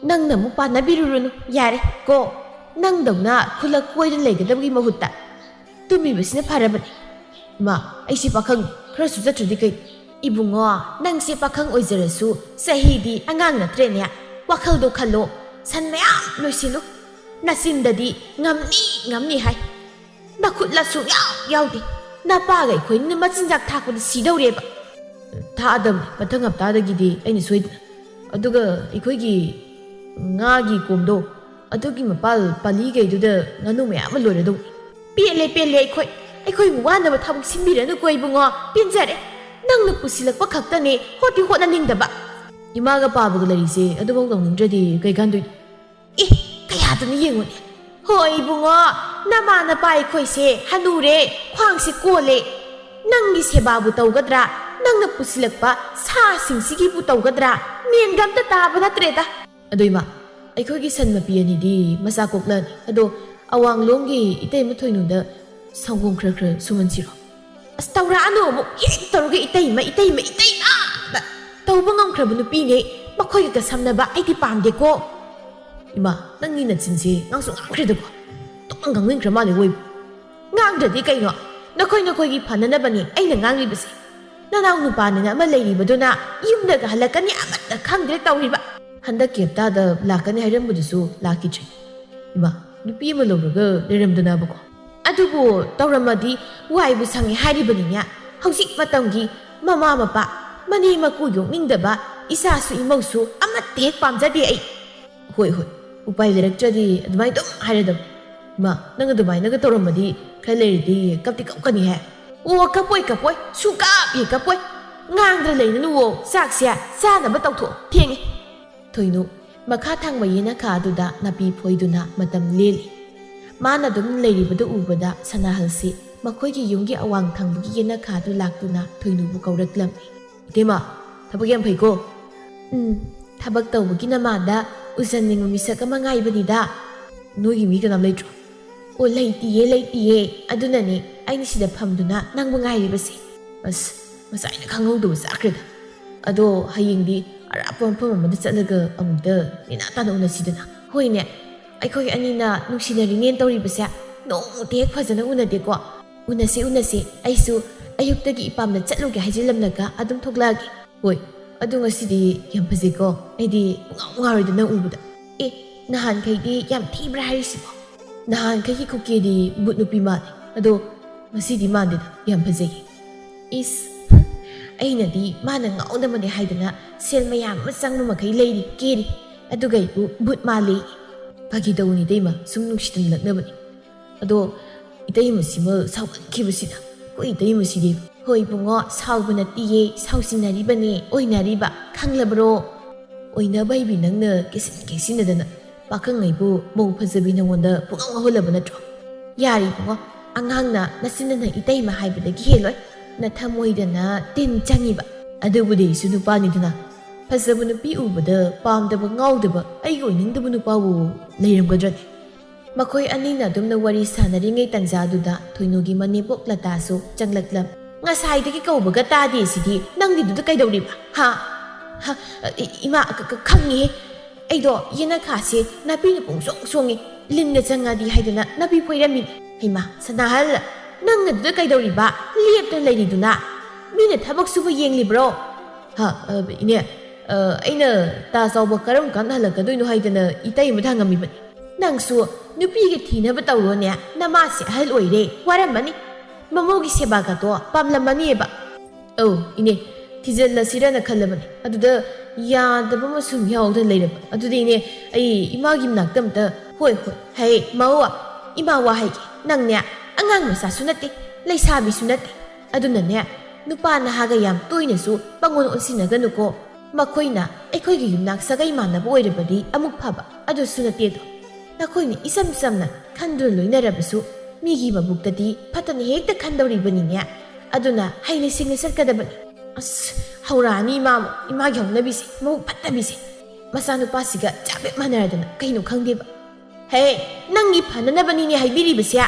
ꯅꯪꯅ ꯑꯃꯨꯛ ꯄꯥꯟꯅꯕꯤꯔꯨꯔꯨꯅꯨ ꯌꯥꯔꯦ ꯀꯣ ꯅꯪꯗꯧꯅ ꯈꯨꯂꯛ ꯀꯣꯏꯗꯅ ꯂꯩꯒꯗꯕꯒꯤ ꯃꯍꯨꯠꯇ ꯇꯨꯝꯃꯤꯕꯁꯤꯅ ꯐꯔꯕꯅꯤ ꯏꯃꯥ ꯑꯩꯁꯤ ꯄꯥꯈꯪ ꯈꯔꯁꯨ ꯆꯠꯇ꯭ꯔꯗꯤ ꯀꯩ ꯏꯕꯨꯡꯉो ꯅꯪꯁꯦ ꯄꯥꯈꯪ ꯑꯣꯏꯖꯔꯁꯨ ꯆꯍꯤꯗꯤ ꯑꯉꯥꯡ ꯅꯠꯇ꯭ꯔꯦꯅꯦ ꯋꯥꯈꯜꯗꯣ ꯈꯜꯂꯣ ꯁꯟ ꯃꯌꯥꯝ ꯂꯣꯏꯁꯤꯜꯂꯨ ꯅꯆꯤꯟꯗꯗꯤ ꯉꯝꯅꯤ ꯉꯝꯅꯤ ꯍꯥꯏ ꯅꯈꯨꯠꯂ ꯁꯨꯡꯌꯥꯎ ꯌꯥꯎꯗꯦ ꯅꯄꯥꯒ ꯑꯩꯈꯣꯏꯅ ꯃꯆꯤꯟꯖꯥꯛ ꯊꯥꯛꯄꯗ ꯁꯤꯗꯧꯔꯦꯕ ꯊꯥꯛꯑꯗꯕꯅꯤ ꯃꯊꯪ ꯍꯞꯇꯥꯗꯒꯤꯗꯤ ꯑꯩꯅ ꯁꯣꯏꯗꯅ ꯑꯗꯨꯒ ꯑꯩꯈꯣꯏꯒꯤ ꯉꯥꯒꯤ ꯀꯣꯝꯗꯣ ꯑꯗꯨꯒꯤ ꯃꯄꯥꯜ ꯄꯥꯂꯤꯈꯩꯗꯨꯗ ꯉꯥꯅꯨ ꯃꯌꯥꯝ ꯑꯃ ꯂꯣꯏꯔꯗꯧꯅꯤ ꯄꯦꯜꯂꯦ ꯑꯩꯈꯣꯏꯕꯨ ꯋꯥꯅꯕ ꯊꯕꯛ ꯁꯤꯟꯕꯤꯔꯅꯨꯀꯣ ꯏꯕꯨꯡꯉꯣ ꯄꯦꯟꯖꯔꯦ ꯅꯪꯅ ꯄꯨꯁꯤꯜꯂꯛꯄ ꯈꯛꯇꯅꯦ ꯍꯣꯠꯇꯤ ꯍꯣꯠꯅꯅꯤꯡꯗꯕ 이마가 빠부가 레리세 어두봉 동는저디 그이간도 kayaduna yengone hoi bungo namana pai khoise hanure khwangsi kole nanggi sebabu tawgadra nangna pusilakpa sa singsigi bu tawgadra mengamta taba natreda adoima ꯑꯩꯈꯣꯏꯒꯤ ꯁꯟ ꯃꯄꯤ ꯑꯅꯤꯗꯤ ꯃꯆꯥ ꯀꯣꯛꯂꯅꯤ ꯑꯗꯣ ꯑꯋꯥꯡꯂꯣꯝꯒꯤ ꯏꯇꯩꯃ ꯊꯣꯏꯅꯨꯗ ꯁꯪꯒꯣꯝ ꯈꯔ ꯈꯔ ꯁꯨꯝꯍꯟꯁꯤꯔꯣ ꯑꯁ ꯇꯧꯔꯛꯑꯅꯨ ꯑꯃꯨꯛ ꯍꯦꯛ ꯇꯧꯔꯒ ꯏꯇꯩꯃ ꯇꯧꯕ ꯉꯝꯈ꯭ꯔꯕ ꯅꯨꯄꯤꯅꯦ ꯃꯈꯣꯏꯒ ꯁꯝꯅꯕ ꯑꯩꯗꯤ ꯄꯥꯝꯗꯦꯀꯣ 이마 ꯅꯪꯒꯤ ꯅꯆꯤꯟꯁꯦ ꯉꯥꯡꯁꯨ ꯉꯥꯡꯈ꯭ꯔꯦꯗꯀꯣ ꯇꯣꯛꯅ ꯉꯥꯡꯅꯤꯡꯈ꯭ꯔ ꯃꯥꯜꯂꯦ ꯋꯣꯏꯕꯨ ꯉꯥꯡꯗ꯭ꯔꯗꯤ ꯀꯩꯅꯣ ꯅꯈꯣꯏꯒꯤ ꯐꯅꯅꯕꯅꯤ ꯑꯩꯅ ꯉꯥꯡꯂꯤꯕꯁꯦ ꯅꯅꯥꯎ ꯅꯨꯄꯥꯅꯤꯅ ꯑꯃ ꯂꯩꯔꯤꯕꯗꯨꯅ ꯌꯨꯝꯗꯒ ꯍꯜꯂꯛꯀꯅꯤ ꯑꯃꯠꯇ ꯈꯪꯗ꯭ꯔꯦ ꯇꯧꯔꯤꯕ ꯍꯟꯗꯛꯀꯤ ꯍꯞꯇꯥꯗ ꯂꯥꯛꯀꯅꯤ ꯍꯥꯏꯔꯝꯕꯗꯨꯁꯨ ꯂꯥꯛꯈꯤꯗ꯭ꯔꯦ 이마 ꯅꯨꯄꯤ ꯑꯃ ꯂꯧꯔꯒ ꯂꯩꯔꯝꯗꯅꯕꯀꯣ ꯑꯗꯨꯕꯨ ꯇꯧꯔꯝꯃꯗꯤ ꯋꯥꯏꯕꯨ ꯁꯪꯉꯦ ꯍꯥꯏꯔꯤꯕꯅꯤꯅꯦ ꯍꯧꯖꯤꯛ ꯃꯇꯝꯒꯤ ꯃꯃꯥ ꯃꯄꯥ ꯃꯅꯦ ꯃꯀꯨ ꯌꯣꯛꯅꯤꯡꯗꯕ ꯏꯆꯥꯁꯨ ꯏꯃꯧꯁꯨ ꯑꯃꯠꯇ ꯍꯦꯛ ꯄꯥꯝꯖꯗꯦ ꯑꯩ ꯍꯣꯏ ꯎꯄꯥꯏ ꯂꯩꯔꯛꯇ꯭ꯔꯗꯤ ꯑꯗꯨꯃꯥꯏꯅ ꯑꯗꯨꯝ ꯍꯥꯏꯔꯗꯕꯅꯤ ꯏꯃꯥ ꯅꯪ ꯑꯗꯨꯃꯥꯏꯅꯒ ꯇꯧꯔꯝꯃꯗꯤ ꯈꯔ ꯂꯩꯔꯗꯤ ꯀꯞꯇꯤ ꯀꯞꯀꯅꯤ ꯍꯦ ꯑꯣ ꯀꯞꯄꯣꯏ ꯁꯨꯡꯀꯞ ꯍꯦꯛ ꯀꯞꯄꯣꯏ ꯉꯥꯡꯗ꯭ꯔ ꯂꯩꯅꯅꯨꯋꯣ ꯆꯥꯛꯁꯦ ꯆꯥꯅꯕ ꯇꯧꯊꯣꯛ ꯊꯦꯡꯉꯦ ꯊꯣꯏꯅꯨ ꯃꯈꯥ ꯊꯪꯕ ꯌꯦꯅꯈꯥ ꯑꯗꯨꯗ ꯅꯥꯄꯤ ꯐꯣꯏꯗꯨꯅ ꯃꯇꯝ ꯂꯦꯜꯂꯤ ꯃꯥꯅ ꯑꯗꯨꯝ ꯂꯩꯔꯤꯕꯗꯨ ꯎꯕꯗ ꯁꯅꯥꯍꯜꯁꯤ ꯃꯈꯣꯏꯒꯤ ꯌꯨꯝꯒꯤ ꯑꯋꯥꯡ ꯊꯪꯕꯒꯤ ꯌꯦꯅꯈꯥꯗꯨ ꯂꯥꯛꯇꯨꯅ ꯊꯣꯏꯅꯨꯕꯨ ꯀꯧꯔꯛꯂꯝꯃꯤ 이테마ꯊꯕꯛ ꯌꯥꯝ ꯐꯩꯀꯣꯊꯕꯛ ꯇꯧꯕꯒꯤ ꯅꯃꯥꯗ ꯎꯖꯅꯤꯡꯕ ꯃꯤꯁꯛ ꯑꯃ ꯉꯥꯏꯕꯅꯤꯗ ꯅꯣꯏꯒꯤ ꯃꯤ ꯀꯅꯥꯝ ꯂꯩꯇ꯭ꯔꯣ ꯑꯣ ꯂꯩꯇꯤꯌꯦ ꯑꯗꯨꯅꯅꯦ ꯑꯩꯅ ꯁꯤꯗ ꯐꯝꯗꯨꯅ ꯅꯪꯕꯨ ꯉꯥꯏꯔꯤꯕꯁꯦ ꯑꯁ ꯉꯁꯥꯏꯅ ꯈꯪꯍꯧꯗꯕ ꯆꯥꯈ꯭ꯔꯦꯗ ꯑꯗꯣ ꯍꯌꯦꯡꯗꯤ ꯑꯔꯥꯞꯄ ꯃꯐꯝ ꯑꯃꯗ ꯆꯠꯂꯒ ꯑꯃꯨꯛꯇ ꯅꯦꯅꯥ ꯇꯥꯅ ꯎꯅꯁꯤꯗꯅ ꯍꯣꯏꯅꯦ ꯑꯩꯈꯣꯏ ꯑꯅꯤꯅ ꯅꯨꯡꯁꯤꯅꯔꯤꯅꯦꯅ ꯇꯧꯔꯤꯕꯁꯦ ꯅꯣꯡꯃꯇ ꯍꯦꯛ ꯐꯖꯅ ꯎꯅꯗꯦꯀꯣ ꯎꯅꯁꯦ ꯑꯩꯁꯨ ꯑꯌꯨꯛꯇꯒꯤ ꯏꯄꯥꯝꯗ ꯆꯠꯂꯨꯒꯦ ꯍꯥꯏꯖꯤꯜꯂꯝꯂꯒ ꯑꯗꯨꯝ ꯊꯣꯛꯂꯛꯑꯒꯦ ꯍꯣꯏ ꯑꯗꯨ ꯉꯁꯤꯗꯤ ꯌꯥꯝ ꯐꯖꯩꯀꯣ ꯑꯩꯗꯤ ꯉꯥꯎꯔꯣꯏꯗ ꯅꯪ ꯎꯕꯗ ꯅꯍꯥꯟꯈꯩꯗꯤ ꯌꯥꯝ ꯊꯤꯕ꯭ꯔꯥ ꯍꯥꯏꯔꯤꯁꯤꯕꯣ ꯅꯍꯥꯟꯈꯩꯒꯤ ꯀꯨꯀꯦꯗꯤ ꯕꯨꯠ ꯅꯨꯄꯤ ꯃꯥꯜꯂꯦ ꯑꯗꯣ ꯉꯁꯤꯗꯤ ꯃꯥꯟꯗꯦꯗ ꯌꯥꯝ ꯐꯖꯩ ꯑꯩꯅꯗꯤ ꯃꯥꯅ ꯉꯥꯎꯗꯕꯅꯦ ꯍꯥꯏꯗꯅ ꯁꯦꯜ ꯃꯌꯥꯝ ꯑꯃ ꯆꯪꯕ ꯃꯈꯩ ꯂꯩꯔꯤ ꯀꯦꯔꯤ ꯑꯗꯨꯒ ꯑꯩꯕꯨ ꯕꯨꯠ ꯃꯥꯜꯂꯤ ꯐꯥꯒꯤ ꯇꯧꯅꯤ ꯏꯇꯩꯃ ꯁꯨꯝ ꯅꯨꯡꯁꯤꯗꯅ ꯂꯛꯅꯕꯅꯤ ꯑꯗꯣ ꯏꯇꯩꯃꯁꯤꯃ ꯁꯥꯎꯒꯟꯈꯤꯕꯁꯤꯗ ꯑꯩꯈꯣꯏ ꯏꯇꯩꯃꯁꯤꯗꯤ ꯍꯣꯏ ꯏꯕꯨꯡꯉꯣ ꯁꯥꯎꯕ ꯅꯠꯇꯤꯌꯦ ꯁꯥꯎꯁꯤꯟꯅꯔꯤꯕꯅꯦ ꯑꯣꯏꯅꯔꯤꯕ ꯈꯪꯂꯕ꯭ꯔꯣ ꯑꯣꯏꯅꯕ ꯍꯩꯕꯤ ꯅꯪꯅ ꯀꯦꯁꯤꯟꯅꯗꯅ ꯄꯥꯈꯪ ꯑꯩꯕꯨ ꯃꯧ ꯐꯖꯕꯤ ꯅꯉꯣꯟꯗ ꯄꯨꯡꯉꯥꯎ ꯉꯥꯎꯍꯜꯂꯕ ꯅꯠꯇ꯭ꯔꯣ ꯌꯥꯔꯦ ꯏꯕꯨꯡꯉꯣ ꯑꯉꯥꯡꯅ ꯅꯆꯤꯟꯅ ꯏꯇꯩꯃ ꯍꯥꯏꯕꯗꯒꯤ ꯍꯦꯜꯂꯣꯏ ꯅꯊꯃꯣꯏꯗꯅ ꯇꯤꯟ ꯆꯪꯉꯤꯕ ꯑꯗꯨꯕꯨꯗꯤ ꯑꯩꯁꯨ ꯅꯨꯄꯥꯅꯤꯗꯅ ꯐꯖꯕ ꯅꯨꯄꯤ ꯎꯕꯗ ꯄꯥꯝꯗꯕ ꯉꯥꯎꯗꯕ ꯑꯩꯒ ꯑꯣꯏꯅꯤꯡꯗꯕ ꯅꯨꯄꯥꯕꯨ ꯂꯩꯔꯝꯒꯗ꯭ꯔꯅꯤ ꯃꯈꯣꯏ ꯑꯅꯤꯅ ꯑꯗꯨꯝꯅ ꯋꯥꯔꯤ ꯁꯥꯟꯅꯔꯤꯉꯩ ꯇꯟꯖꯥꯗꯨꯗ ꯊꯣꯏꯅꯨꯒꯤ ꯃꯅꯦꯝꯄꯣꯛ ꯂꯇꯥꯁꯨ ꯆꯪꯂꯛꯂꯝ ꯉꯁꯥꯏꯗꯒꯤ ꯀꯧꯕꯒ ꯇꯥꯗꯦ ꯁꯤꯗꯤ ꯅꯪꯗꯤꯗꯨꯗ ꯀꯩꯗꯧꯔꯤꯕ ꯍꯥ ꯏꯃꯥ ꯈꯪꯉꯤꯍꯦ ꯑꯩꯗꯣ ꯌꯦꯅꯈꯥꯁꯦ ꯅꯥꯄꯤꯅ ꯄꯨꯡꯁꯣꯡ ꯁꯣꯡꯉꯤ ꯂꯤꯟꯅ ꯆꯪꯉꯗꯤ ꯍꯥꯏꯗꯅ ꯅꯥꯄꯤ ꯐꯣꯏꯔꯝꯃꯤꯅꯤ ꯍꯩꯃꯥ ꯁꯅꯥꯍꯜ ꯅꯪꯅ ꯑꯗꯨꯗ ꯀꯩꯗꯧꯔꯤꯕ ꯂꯦꯞꯇ ꯂꯩꯔꯤꯗꯨꯅ ꯃꯤꯅ ꯊꯕꯛ ꯁꯨꯕ ꯌꯦꯡꯂꯤꯕ꯭ꯔꯣ ꯏꯅꯦ ꯑꯩꯅ ꯇꯥ ꯆꯥꯎꯕ ꯀꯔꯝ ꯀꯥꯟꯗ ꯍꯜꯂꯛꯀꯗꯣꯏꯅꯣ ꯍꯥꯏꯗꯅ ꯏꯇꯩ ꯑꯃ ꯊꯥꯡꯉꯝꯃꯤꯕꯅꯤ ꯅꯪꯁꯨ ꯅꯨꯄꯤꯒ ꯊꯤꯅꯕ ꯇꯧꯔꯣꯅꯦ ꯅꯃꯥꯁꯦ ꯑꯍꯜ ꯑꯣꯏꯔꯦ ꯋꯥꯔꯝꯃꯅꯤ ꯃꯃꯧꯒꯤ ꯁꯦꯕꯥꯒꯗꯣ ꯄꯥꯝꯂꯝꯃꯅꯤꯕ ꯏꯅꯦ ꯊꯤꯖꯤꯜꯂꯁꯤꯔꯅ ꯈꯜꯂꯕꯅꯤ ꯑꯗꯨꯗ ꯌꯥꯗꯕ ꯑꯃ ꯁꯨꯝ ꯌꯥꯎꯗꯅ ꯂꯩꯔꯕ ꯑꯗꯨꯗꯤ ꯏꯅꯦ ꯑꯩ ꯏꯃꯥꯒꯤ ꯃꯅꯥꯛꯇ ꯑꯝꯇ ꯍꯣꯏ ꯍꯩ ꯃꯧ ꯏꯃꯥ ꯋꯥ ꯍꯥꯏꯒꯦ ꯅꯪꯅꯦ ꯑꯉꯥꯡ ꯃꯆꯥꯁꯨ ꯅꯠꯇꯦ ꯂꯩꯁꯥꯕꯤꯁꯨ ꯅꯠꯇꯦ ꯑꯗꯨꯅꯅꯦ ꯅꯨꯄꯥ ꯅꯍꯥꯒ ꯌꯥꯝ ꯇꯣꯏꯅꯁꯨ ꯄꯪꯑꯣꯟ ꯑꯣꯟꯁꯤꯟꯅꯒꯅꯨꯀꯣ ꯃꯈꯣꯏꯅ ꯑꯩꯈꯣꯏꯒꯤ ꯌꯨꯝꯅꯥꯛ ꯁꯥꯒꯩ ꯃꯥꯟꯅꯕ ꯑꯣꯏꯔꯕꯗꯤ ꯑꯃꯨꯛ ꯐꯕ ꯑꯗꯨꯁꯨ ꯅꯠꯇꯦꯗꯣ ꯅꯈꯣꯏꯅ ꯏꯆꯝ ꯆꯝꯅ ꯈꯟꯗꯨꯅ ꯂꯣꯏꯅꯔꯕꯁꯨ ꯃꯤꯒꯤ ꯃꯕꯨꯛꯇꯗꯤ ꯐꯠꯇꯅ ꯍꯦꯛꯇ ꯈꯟꯗꯧꯔꯤꯕꯅꯤꯅꯦ ꯑꯗꯨꯅ ꯍꯩꯅ ꯁꯤꯡꯅ ꯆꯠꯀꯗꯕꯅꯤ ꯑꯁ ꯍꯧꯔꯛꯑꯅꯤ ꯏꯃꯥꯒꯤ ꯍꯧꯅꯕꯤꯁꯦ ꯃꯕꯨꯛ ꯐꯠꯇꯕꯤꯁꯦ ꯃꯆꯥꯅꯨꯄꯥꯁꯤꯒ ꯆꯥꯕꯦꯠ ꯃꯥꯟꯅꯔꯗꯅ ꯀꯩꯅꯣ ꯈꯪꯗꯦꯕ ꯍꯦ ꯅꯪꯒꯤ ꯐꯅꯅꯕꯅꯤꯅꯦ ꯍꯥꯏꯕꯤꯔꯤꯕꯁꯦ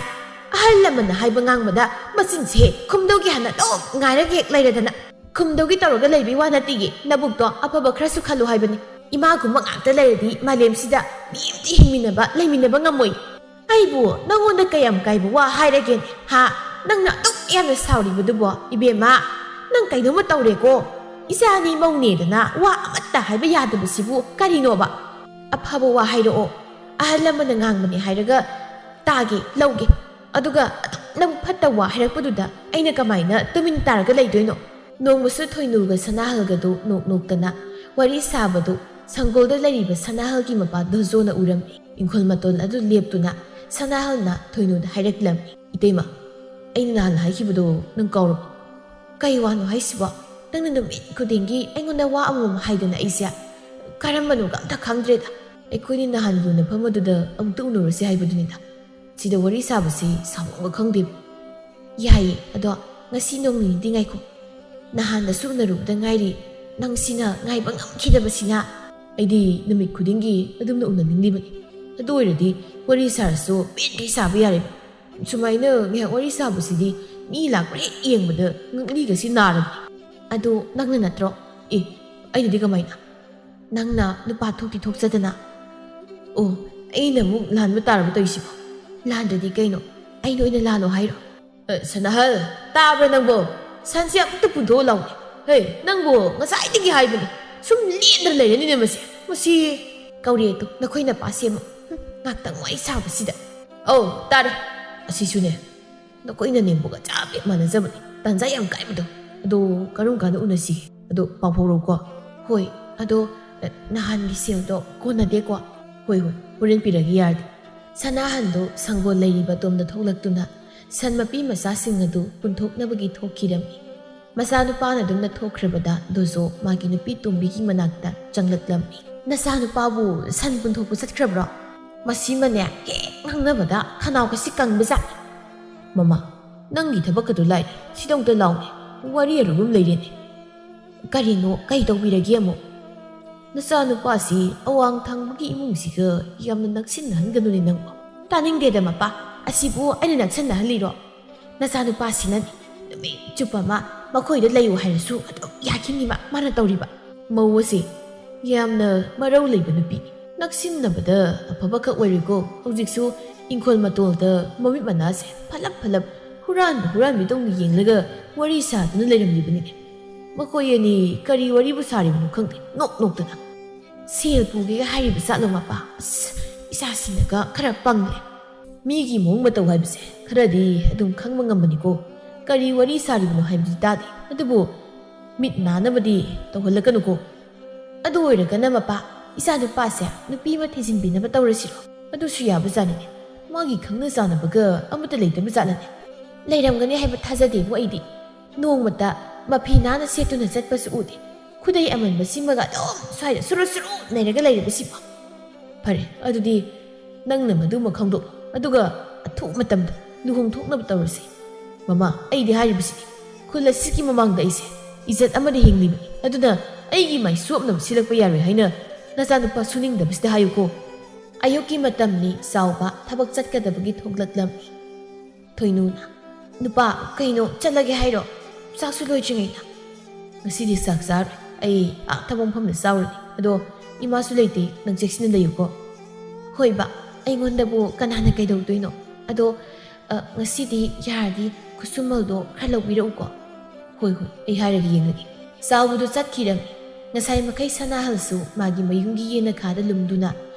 ꯑꯍꯜ ꯂꯃꯟꯅ ꯍꯥꯏꯕ ꯉꯥꯡꯕꯗ ꯃꯆꯤꯟꯁꯦ ꯈꯨꯝꯗꯧꯒꯤ ꯍꯥꯟꯅ ꯑꯗꯨꯝ ꯉꯥꯏꯔꯒ ꯍꯦꯛ ꯂꯩꯔꯗꯅ ꯈꯨꯝꯗꯧꯒꯤ ꯇꯧꯔꯒ ꯂꯩꯕꯩ ꯋꯥ ꯅꯠꯇꯤꯌꯦ ꯅꯕꯨꯛꯇꯣ ꯑꯐꯕ ꯈꯔꯁꯨ ꯈꯜꯂꯨ ꯍꯥꯏꯕꯅꯤ ꯏꯃꯥꯒꯨꯝꯕ ꯉꯥꯛꯇ ꯂꯩꯔꯗꯤ ꯃꯥꯂꯦꯝꯁꯤꯗ ꯃꯤ ꯑꯃꯇ ꯍꯤꯡꯃꯤꯟꯅꯕ ꯂꯩꯃꯤꯟꯅꯕ ꯉꯝꯃꯣꯏ ꯑꯩꯕꯨ ꯅꯪꯉꯣꯟꯗ ꯀꯌꯥꯝ ꯀꯥꯏꯕ ꯋꯥ ꯍꯥꯏꯔꯒꯦꯅꯦ ꯅꯪꯅ ꯑꯗꯨꯛ ꯌꯥꯝꯅ ꯁꯥꯎꯔꯤꯕꯗꯨꯕꯣ ꯏꯕꯦꯝꯃ ꯅꯪ ꯀꯩꯅꯣꯝꯃ ꯇꯧꯔꯦꯀꯣ ꯏꯆꯥꯅꯤ ꯃꯧꯅꯦꯗꯅ ꯋꯥ ꯑꯃꯠꯇ ꯍꯥꯏꯕ ꯌꯥꯗꯕꯁꯤꯕꯨ ꯀꯔꯤꯅꯣꯕ ꯑꯐꯕ ꯋꯥ ꯍꯥꯏꯔꯛꯑꯣ ꯑꯍꯜ ꯂꯃꯟꯅ ꯉꯥꯡꯕꯅꯦ ꯍꯥꯏꯔꯒ ꯇꯥꯒꯦ ꯂꯧꯒꯦ ꯑꯗꯨꯒ ꯑꯗꯨꯝ ꯅꯪ ꯐꯠꯇ ꯋꯥ ꯍꯥꯏꯔꯛꯄꯗꯨꯗ ꯑꯩꯅ ꯀꯃꯥꯏꯅ ꯇꯨꯃꯤꯟ ꯇꯥꯔꯒ ꯂꯩꯗꯣꯏꯅꯣ ꯅꯣꯡꯃꯁꯨ ꯊꯣꯏꯅꯨꯒ ꯁꯅꯥꯍꯜꯒꯗꯨ ꯅꯣꯛꯅꯣꯛꯇꯅ ꯋꯥꯔꯤ ꯁꯥꯕꯗꯨ ꯁꯪꯒꯣꯜꯗ ꯂꯩꯔꯤꯕ ꯁꯅꯥꯍꯜꯒꯤ ꯃꯄꯥ ꯗꯣꯖꯣꯅ ꯎꯔꯝꯃꯤ ꯏꯪꯈꯣꯜ ꯃꯇꯣꯟ ꯑꯗꯨ ꯂꯦꯞꯇꯨꯅ ꯁꯅꯥꯍꯜꯅ ꯊꯣꯏꯅꯨꯗ ꯍꯥꯏꯔꯛꯂꯝꯃꯤ ꯏꯇꯩꯃ ꯑꯩꯅ ꯅꯍꯥꯟ ꯍꯥꯏꯈꯤꯕꯗꯣ ꯅꯪ ꯀꯥꯎꯔꯕ ꯀꯩ ꯋꯥꯅꯣ ꯍꯥꯏꯁꯤꯕꯣ ꯅꯪꯅ ꯅꯨꯃꯤꯠ ꯈꯨꯗꯤꯡꯒꯤ ꯑꯩꯉꯣꯟꯗ ꯋꯥ ꯑꯃꯃꯝ ꯍꯥꯏꯗꯅ ꯑꯩꯁꯦ ꯀꯔꯝꯕꯅꯣꯒ ꯑꯝꯇ ꯈꯪꯗ꯭ꯔꯦꯗ ꯑꯩꯈꯣꯏꯅꯤ ꯅꯍꯥꯟ ꯂꯨꯅꯐꯝ ꯑꯗꯨꯗ ꯑꯃꯨꯛꯇ ꯎꯅꯔꯁꯤ ꯍꯥꯏꯕꯗꯨꯅꯤꯗ ꯁꯤꯗ ꯋꯥꯔꯤ ꯁꯥꯕꯁꯤ ꯁꯥꯎꯕ ꯈꯪꯗꯦꯕ ꯌꯥꯏꯌꯦ ꯑꯗꯣ ꯉꯁꯤ ꯅꯣꯡ ꯅꯤꯅꯤꯗꯤ ꯉꯥꯏꯈꯣ ꯅꯍꯥꯟꯗꯁꯨ ꯎꯅꯔꯨꯕꯗ ꯉꯥꯏꯔꯤ ꯅꯪꯁꯤꯅ ꯉꯥꯏꯕ ꯉꯝꯈꯤꯗꯕꯁꯤꯅ ꯑꯩꯗꯤ ꯅꯨꯃꯤꯠ ꯈꯨꯗꯤꯡꯒꯤ ꯑꯗꯨꯝꯅ ꯎꯅꯅꯤꯡꯂꯤꯕꯅꯤ ꯑꯗꯨ ꯑꯣꯏꯔꯗꯤ ꯋꯥꯔꯤ ꯁꯥꯔꯁꯨ ꯄꯦꯟꯈꯩ ꯁꯥꯕ ꯌꯥꯔꯦꯕ ꯁꯨꯃꯥꯏꯅ ꯉꯥꯏꯍꯥꯛ ꯋꯥꯔꯤ ꯁꯥꯕꯁꯤꯗꯤ ꯃꯤ ꯂꯥꯛꯄ ꯍꯦꯛ ꯌꯦꯡꯕꯗ ꯉꯛꯂꯤꯒꯁꯤ ꯅꯥꯔꯕꯅꯤ ꯑꯗꯨ ꯅꯪꯅ ꯅꯠꯇ꯭ꯔꯣ ꯑꯩꯅꯗꯤ ꯀꯃꯥꯏꯅ ꯅꯪꯅ ꯅꯨꯄꯥ ꯊꯣꯛꯇꯤ ꯊꯣꯛꯆꯗꯅ ꯑꯩꯅ ꯑꯃꯨꯛ ꯂꯥꯟꯕ ꯇꯥꯔꯕ ꯇꯧꯔꯤꯁꯤꯕꯣ ꯂꯥꯟꯗ꯭ꯔꯗꯤ ꯀꯩꯅꯣ ꯑꯩꯅ ꯑꯣꯏꯅ ꯂꯥꯜꯂꯣ ꯍꯥꯏꯔꯣ ꯁꯅꯥꯍꯜ ꯇꯥꯕ꯭ꯔꯥ ꯅꯪꯕꯣ ꯁꯟꯁꯦ ꯑꯃꯨꯛꯇ ꯄꯨꯊꯣꯛꯑ ꯂꯥꯎꯅꯦ ꯍꯦ ꯅꯪꯕꯨ ꯉꯁꯥꯏꯗꯒꯤ ꯍꯥꯏꯕꯅꯤ ꯁꯨꯝ ꯂꯦꯟꯗ꯭ꯔ ꯂꯩꯔꯅꯤꯅꯦ ꯃꯁꯤ ꯀꯧꯔꯦꯗꯣ ꯅꯈꯣꯏ ꯅꯄꯥ ꯁꯦꯝꯃꯣ ꯉꯥꯛꯇꯪ ꯋꯥꯔꯤ ꯁꯥꯕꯁꯤꯗ ꯇꯥꯔꯦ ꯑꯁꯤꯁꯨꯅꯦ ꯅꯈꯣꯏꯅ ꯅꯦꯝꯕꯒ ꯆꯥꯕꯦꯠ ꯃꯥꯟꯅꯖꯕꯅꯤ ꯇꯥꯟꯖꯥ ꯌꯥꯝ ꯀꯥꯏꯕꯗꯣ ꯑꯗꯣ ꯀꯔꯝ ꯀꯥꯟꯗ ꯎꯅꯁꯤꯒꯦ ꯑꯗꯣ ꯄꯥꯎ ꯐꯥꯎꯔꯛꯎꯀꯣ ꯍꯣꯏ ꯑꯗꯣ ꯅꯍꯥꯟꯒꯤ ꯁꯦꯜꯗꯣ ꯀꯣꯟꯅꯗꯦꯀꯣ ꯍꯣꯏ ꯍꯣꯔꯦꯟ ꯄꯤꯔꯒꯦ ꯌꯥꯔꯗꯤ ꯁꯅꯥꯍꯟꯗꯣ ꯁꯪꯒꯣꯜ ꯂꯩꯔꯤꯕ ꯇꯣꯝꯗ ꯊꯣꯛꯂꯛꯇꯨꯅ ꯁꯟ ꯃꯄꯤ ꯃꯆꯥꯁꯤꯡ ꯑꯗꯨ ꯄꯨꯟꯊꯣꯛꯅꯕꯒꯤ ꯊꯣꯛꯈꯤꯔꯝꯃꯤ ꯃꯆꯥꯅꯨꯄꯥꯅ ꯑꯗꯨꯝꯅ ꯊꯣꯛꯈ꯭ꯔꯕꯗ ꯗꯣꯖꯣ ꯃꯥꯒꯤ ꯅꯨꯄꯤ ꯇꯣꯝꯕꯤꯒꯤ ꯃꯅꯥꯛꯇ ꯆꯪꯂꯛꯂꯝꯃꯤ ꯅꯆꯥꯅꯨꯄꯥꯕꯨ ꯁꯟ ꯄꯨꯟꯊꯣꯛꯄ ꯆꯠꯈ꯭ꯔꯕ꯭ꯔꯣ ꯃꯁꯤꯃꯅꯦ ꯍꯦꯛ ꯉꯥꯡꯅꯕꯗ ꯈꯅꯥꯎꯒꯁꯤ ꯀꯪꯕꯖꯥꯠꯅꯤ ꯃꯃꯥ ꯅꯪꯒꯤ ꯊꯕꯛꯀꯗꯨ ꯂꯥꯏꯔꯤ ꯁꯤꯗ ꯑꯃꯨꯛꯇ ꯂꯥꯎꯅꯦ ꯋꯥꯔꯤ ꯑꯔꯨꯕꯝ ꯂꯩꯔꯦꯅꯦ ꯀꯔꯤꯅꯣ ꯀꯩ ꯇꯧꯕꯤꯔꯒꯦ ꯑꯃꯨꯛ ꯅꯆꯥꯅꯨꯄꯥꯁꯤ ꯑꯋꯥꯡ ꯊꯪꯕꯒꯤ ꯏꯃꯨꯡꯁꯤꯒ ꯌꯥꯝꯅ ꯅꯛꯁꯤꯟꯅꯍꯟꯒꯅꯨꯅꯦ ꯅꯪꯕꯨ ꯇꯥꯅꯤꯡꯗꯦꯗ ꯃꯄꯥ ꯑꯁꯤꯕꯨ ꯑꯩꯅ ꯅꯛꯁꯤꯟꯅꯍꯜꯂꯤꯔꯣ ꯅꯆꯥꯅꯨꯄꯥꯁꯤꯅꯅꯤ ꯅꯨꯃꯤꯠ ꯆꯨꯞꯄ ꯑꯃ ꯃꯈꯣꯏꯗ ꯂꯩꯌꯨ ꯍꯥꯏꯔꯁꯨ ꯑꯗꯨꯝ ꯌꯥꯈꯤꯅꯤꯕ ꯃꯥꯅ ꯇꯧꯔꯤꯕ ꯃꯧ ꯑꯁꯤ ꯌꯥꯝꯅ ꯃꯔꯧ ꯂꯩꯕ ꯅꯨꯄꯤꯅꯤ ꯅꯛꯁꯤꯟꯅꯕꯗ ꯑꯐꯕꯈꯛ ꯑꯣꯏꯔꯦꯀꯣ ꯍꯧꯖꯤꯛꯁꯨ ꯏꯪꯈꯣꯜ ꯃꯇꯣꯜꯗ ꯃꯃꯤꯠ ꯃꯅꯥꯁꯦ ꯐꯂꯞ ꯍꯨꯔꯥꯟꯕꯤꯗꯧꯅ ꯌꯦꯡꯂꯒ ꯋꯥꯔꯤ ꯁꯥꯗꯨꯅ ꯂꯩꯔꯝꯂꯤꯕꯅꯤꯅꯦ ꯃꯈꯣꯏ ꯑꯅꯤ ꯀꯔꯤ ꯋꯥꯔꯤꯕꯨ ꯁꯥꯔꯤꯕꯅꯣ ꯈꯪꯗꯦ ꯅꯣꯛꯇꯅ ꯁꯦꯜ ꯄꯨꯒꯦꯒ ꯍꯥꯏꯔꯤꯕ ꯆꯥꯠꯂꯣ ꯃꯄꯥ ꯑꯁ ꯏꯆꯥꯁꯤꯅꯒ ꯈꯔ ꯄꯪꯂꯦ ꯃꯤꯒꯤ ꯃꯑꯣꯡ ꯃꯇꯧ ꯍꯥꯏꯕꯁꯦ ꯈꯔꯗꯤ ꯑꯗꯨꯝ ꯈꯪꯕ ꯉꯝꯕꯅꯤꯀꯣ ꯀꯔꯤ ꯋꯥꯔꯤ ꯁꯥꯔꯤꯕꯅꯣ ꯍꯥꯏꯕꯗꯤ ꯇꯥꯗꯦ ꯑꯗꯨꯕꯨ ꯃꯤꯠ ꯅꯥꯅꯕꯗꯤ ꯇꯧꯍꯜꯂꯛꯀꯅꯨꯀꯣ ꯑꯗꯨ ꯑꯣꯏꯔꯒꯅ ꯃꯄꯥ ꯏꯆꯥꯅꯨꯄꯥꯁꯦ ꯅꯨꯄꯤ ꯑꯃ ꯊꯤꯖꯤꯟꯕꯤꯅꯕ ꯇꯧꯔꯁꯤꯔꯣ ꯑꯗꯨꯁꯨ ꯌꯥꯕꯖꯥꯠꯅꯤꯅꯦ ꯃꯥꯒꯤ ꯈꯪꯅ ꯆꯥꯟꯅꯕꯒ ꯑꯃꯠꯇ ꯂꯩꯇꯕ ꯖꯥꯠꯂꯅꯦ ꯂꯩꯔꯝꯒꯅꯤ ꯍꯥꯏꯕ ꯊꯥꯖꯗꯦꯕꯨ ꯑꯩꯗꯤ ꯅꯣꯡꯃꯇ ꯃꯐꯤ ꯅꯥꯟꯅ ꯁꯦꯠꯇꯨꯅ ꯆꯠꯄꯁꯨ ꯎꯗꯦ ꯈꯨꯗꯩ ꯑꯃꯟꯕꯁꯤꯃꯒ ꯑꯗꯨꯝ ꯁ꯭ꯋꯥꯏꯗ ꯁꯨꯔꯨ ꯅꯩꯔꯒ ꯂꯩꯔꯤꯕꯁꯤꯕꯣ ꯐꯔꯦ ꯑꯗꯨꯗꯤ ꯅꯪꯅ ꯃꯗꯨꯃ ꯈꯪꯗꯣꯛ ꯑꯗꯨꯒ ꯑꯊꯨꯕ ꯃꯇꯝꯗ ꯂꯨꯍꯣꯡꯊꯣꯛꯅꯕ ꯇꯧꯔꯁꯤ ꯃꯃꯥ ꯑꯩꯗꯤ ꯍꯥꯏꯔꯤꯕꯁꯤꯅꯤ ꯈꯨꯜ ꯑꯁꯤꯒꯤ ꯃꯃꯥꯡꯗ ꯑꯩꯁꯦ ꯏꯖꯠ ꯑꯃꯗ ꯍꯤꯡꯂꯤꯕꯅꯤ ꯑꯗꯨꯅ ꯑꯩꯒꯤ ꯃꯥꯏ ꯁꯣꯞꯅꯕ ꯁꯤꯜꯂꯛꯄ ꯌꯥꯔꯣꯏ ꯍꯥꯏꯅ ꯅꯆꯥꯅꯨꯄꯥ ꯁꯨꯅꯤꯡꯗꯕꯁꯤꯗ ꯍꯥꯏꯌꯨꯀꯣ ꯑꯌꯨꯛꯀꯤ ꯃꯇꯝꯅꯤ ꯆꯥꯎꯕ ꯊꯕꯛ ꯆꯠꯀꯗꯕꯒꯤ ꯊꯣꯛꯂꯛꯂꯝꯃꯤ ꯊꯣꯏꯅꯨꯅ ꯅꯨꯄꯥ ꯀꯩꯅꯣ ꯆꯠꯂꯒꯦ ꯍꯥꯏꯔꯣ ꯆꯥꯛꯁꯨ ꯂꯣꯏꯗ꯭ꯔꯤꯉꯩꯗ ꯉꯁꯤꯗꯤ ꯆꯥꯛ ꯆꯥꯔꯣꯏ ꯑꯩ ꯊꯕꯛ ꯃꯐꯝꯗ ꯆꯥꯎꯔꯅꯤ ꯑꯗꯣ ꯏꯃꯥꯁꯨ ꯂꯩꯇꯦ ꯅꯪ ꯆꯦꯛꯁꯤꯟꯅ ꯂꯩꯌꯨꯀꯣ ꯍꯣꯏ ꯕꯥ ꯑꯩꯉꯣꯟꯗꯕꯨ ꯀꯅꯥꯅ ꯀꯩꯗꯧꯗꯣꯏꯅꯣ ꯑꯗꯣ ꯉꯁꯤꯗꯤ ꯌꯥꯔꯗꯤ ꯈꯨꯠꯁꯨꯃꯜꯗꯣ ꯈꯔ ꯂꯧꯕꯤꯔꯛꯎꯀꯣ ꯍꯣꯏ ꯍꯣꯏ ꯑꯩ ꯍꯥꯏꯔꯒ ꯌꯦꯡꯂꯒꯦ ꯆꯥꯎꯕꯗꯨ ꯆꯠꯈꯤꯔꯝꯃꯤ ꯉꯁꯥꯏ ꯃꯈꯩ ꯁꯅꯥꯍꯜꯁꯨ ꯃꯥꯒꯤ ꯃꯌꯨꯝꯒꯤ ꯌꯦꯅꯈꯥꯗ ꯂꯨꯝꯗꯨꯅ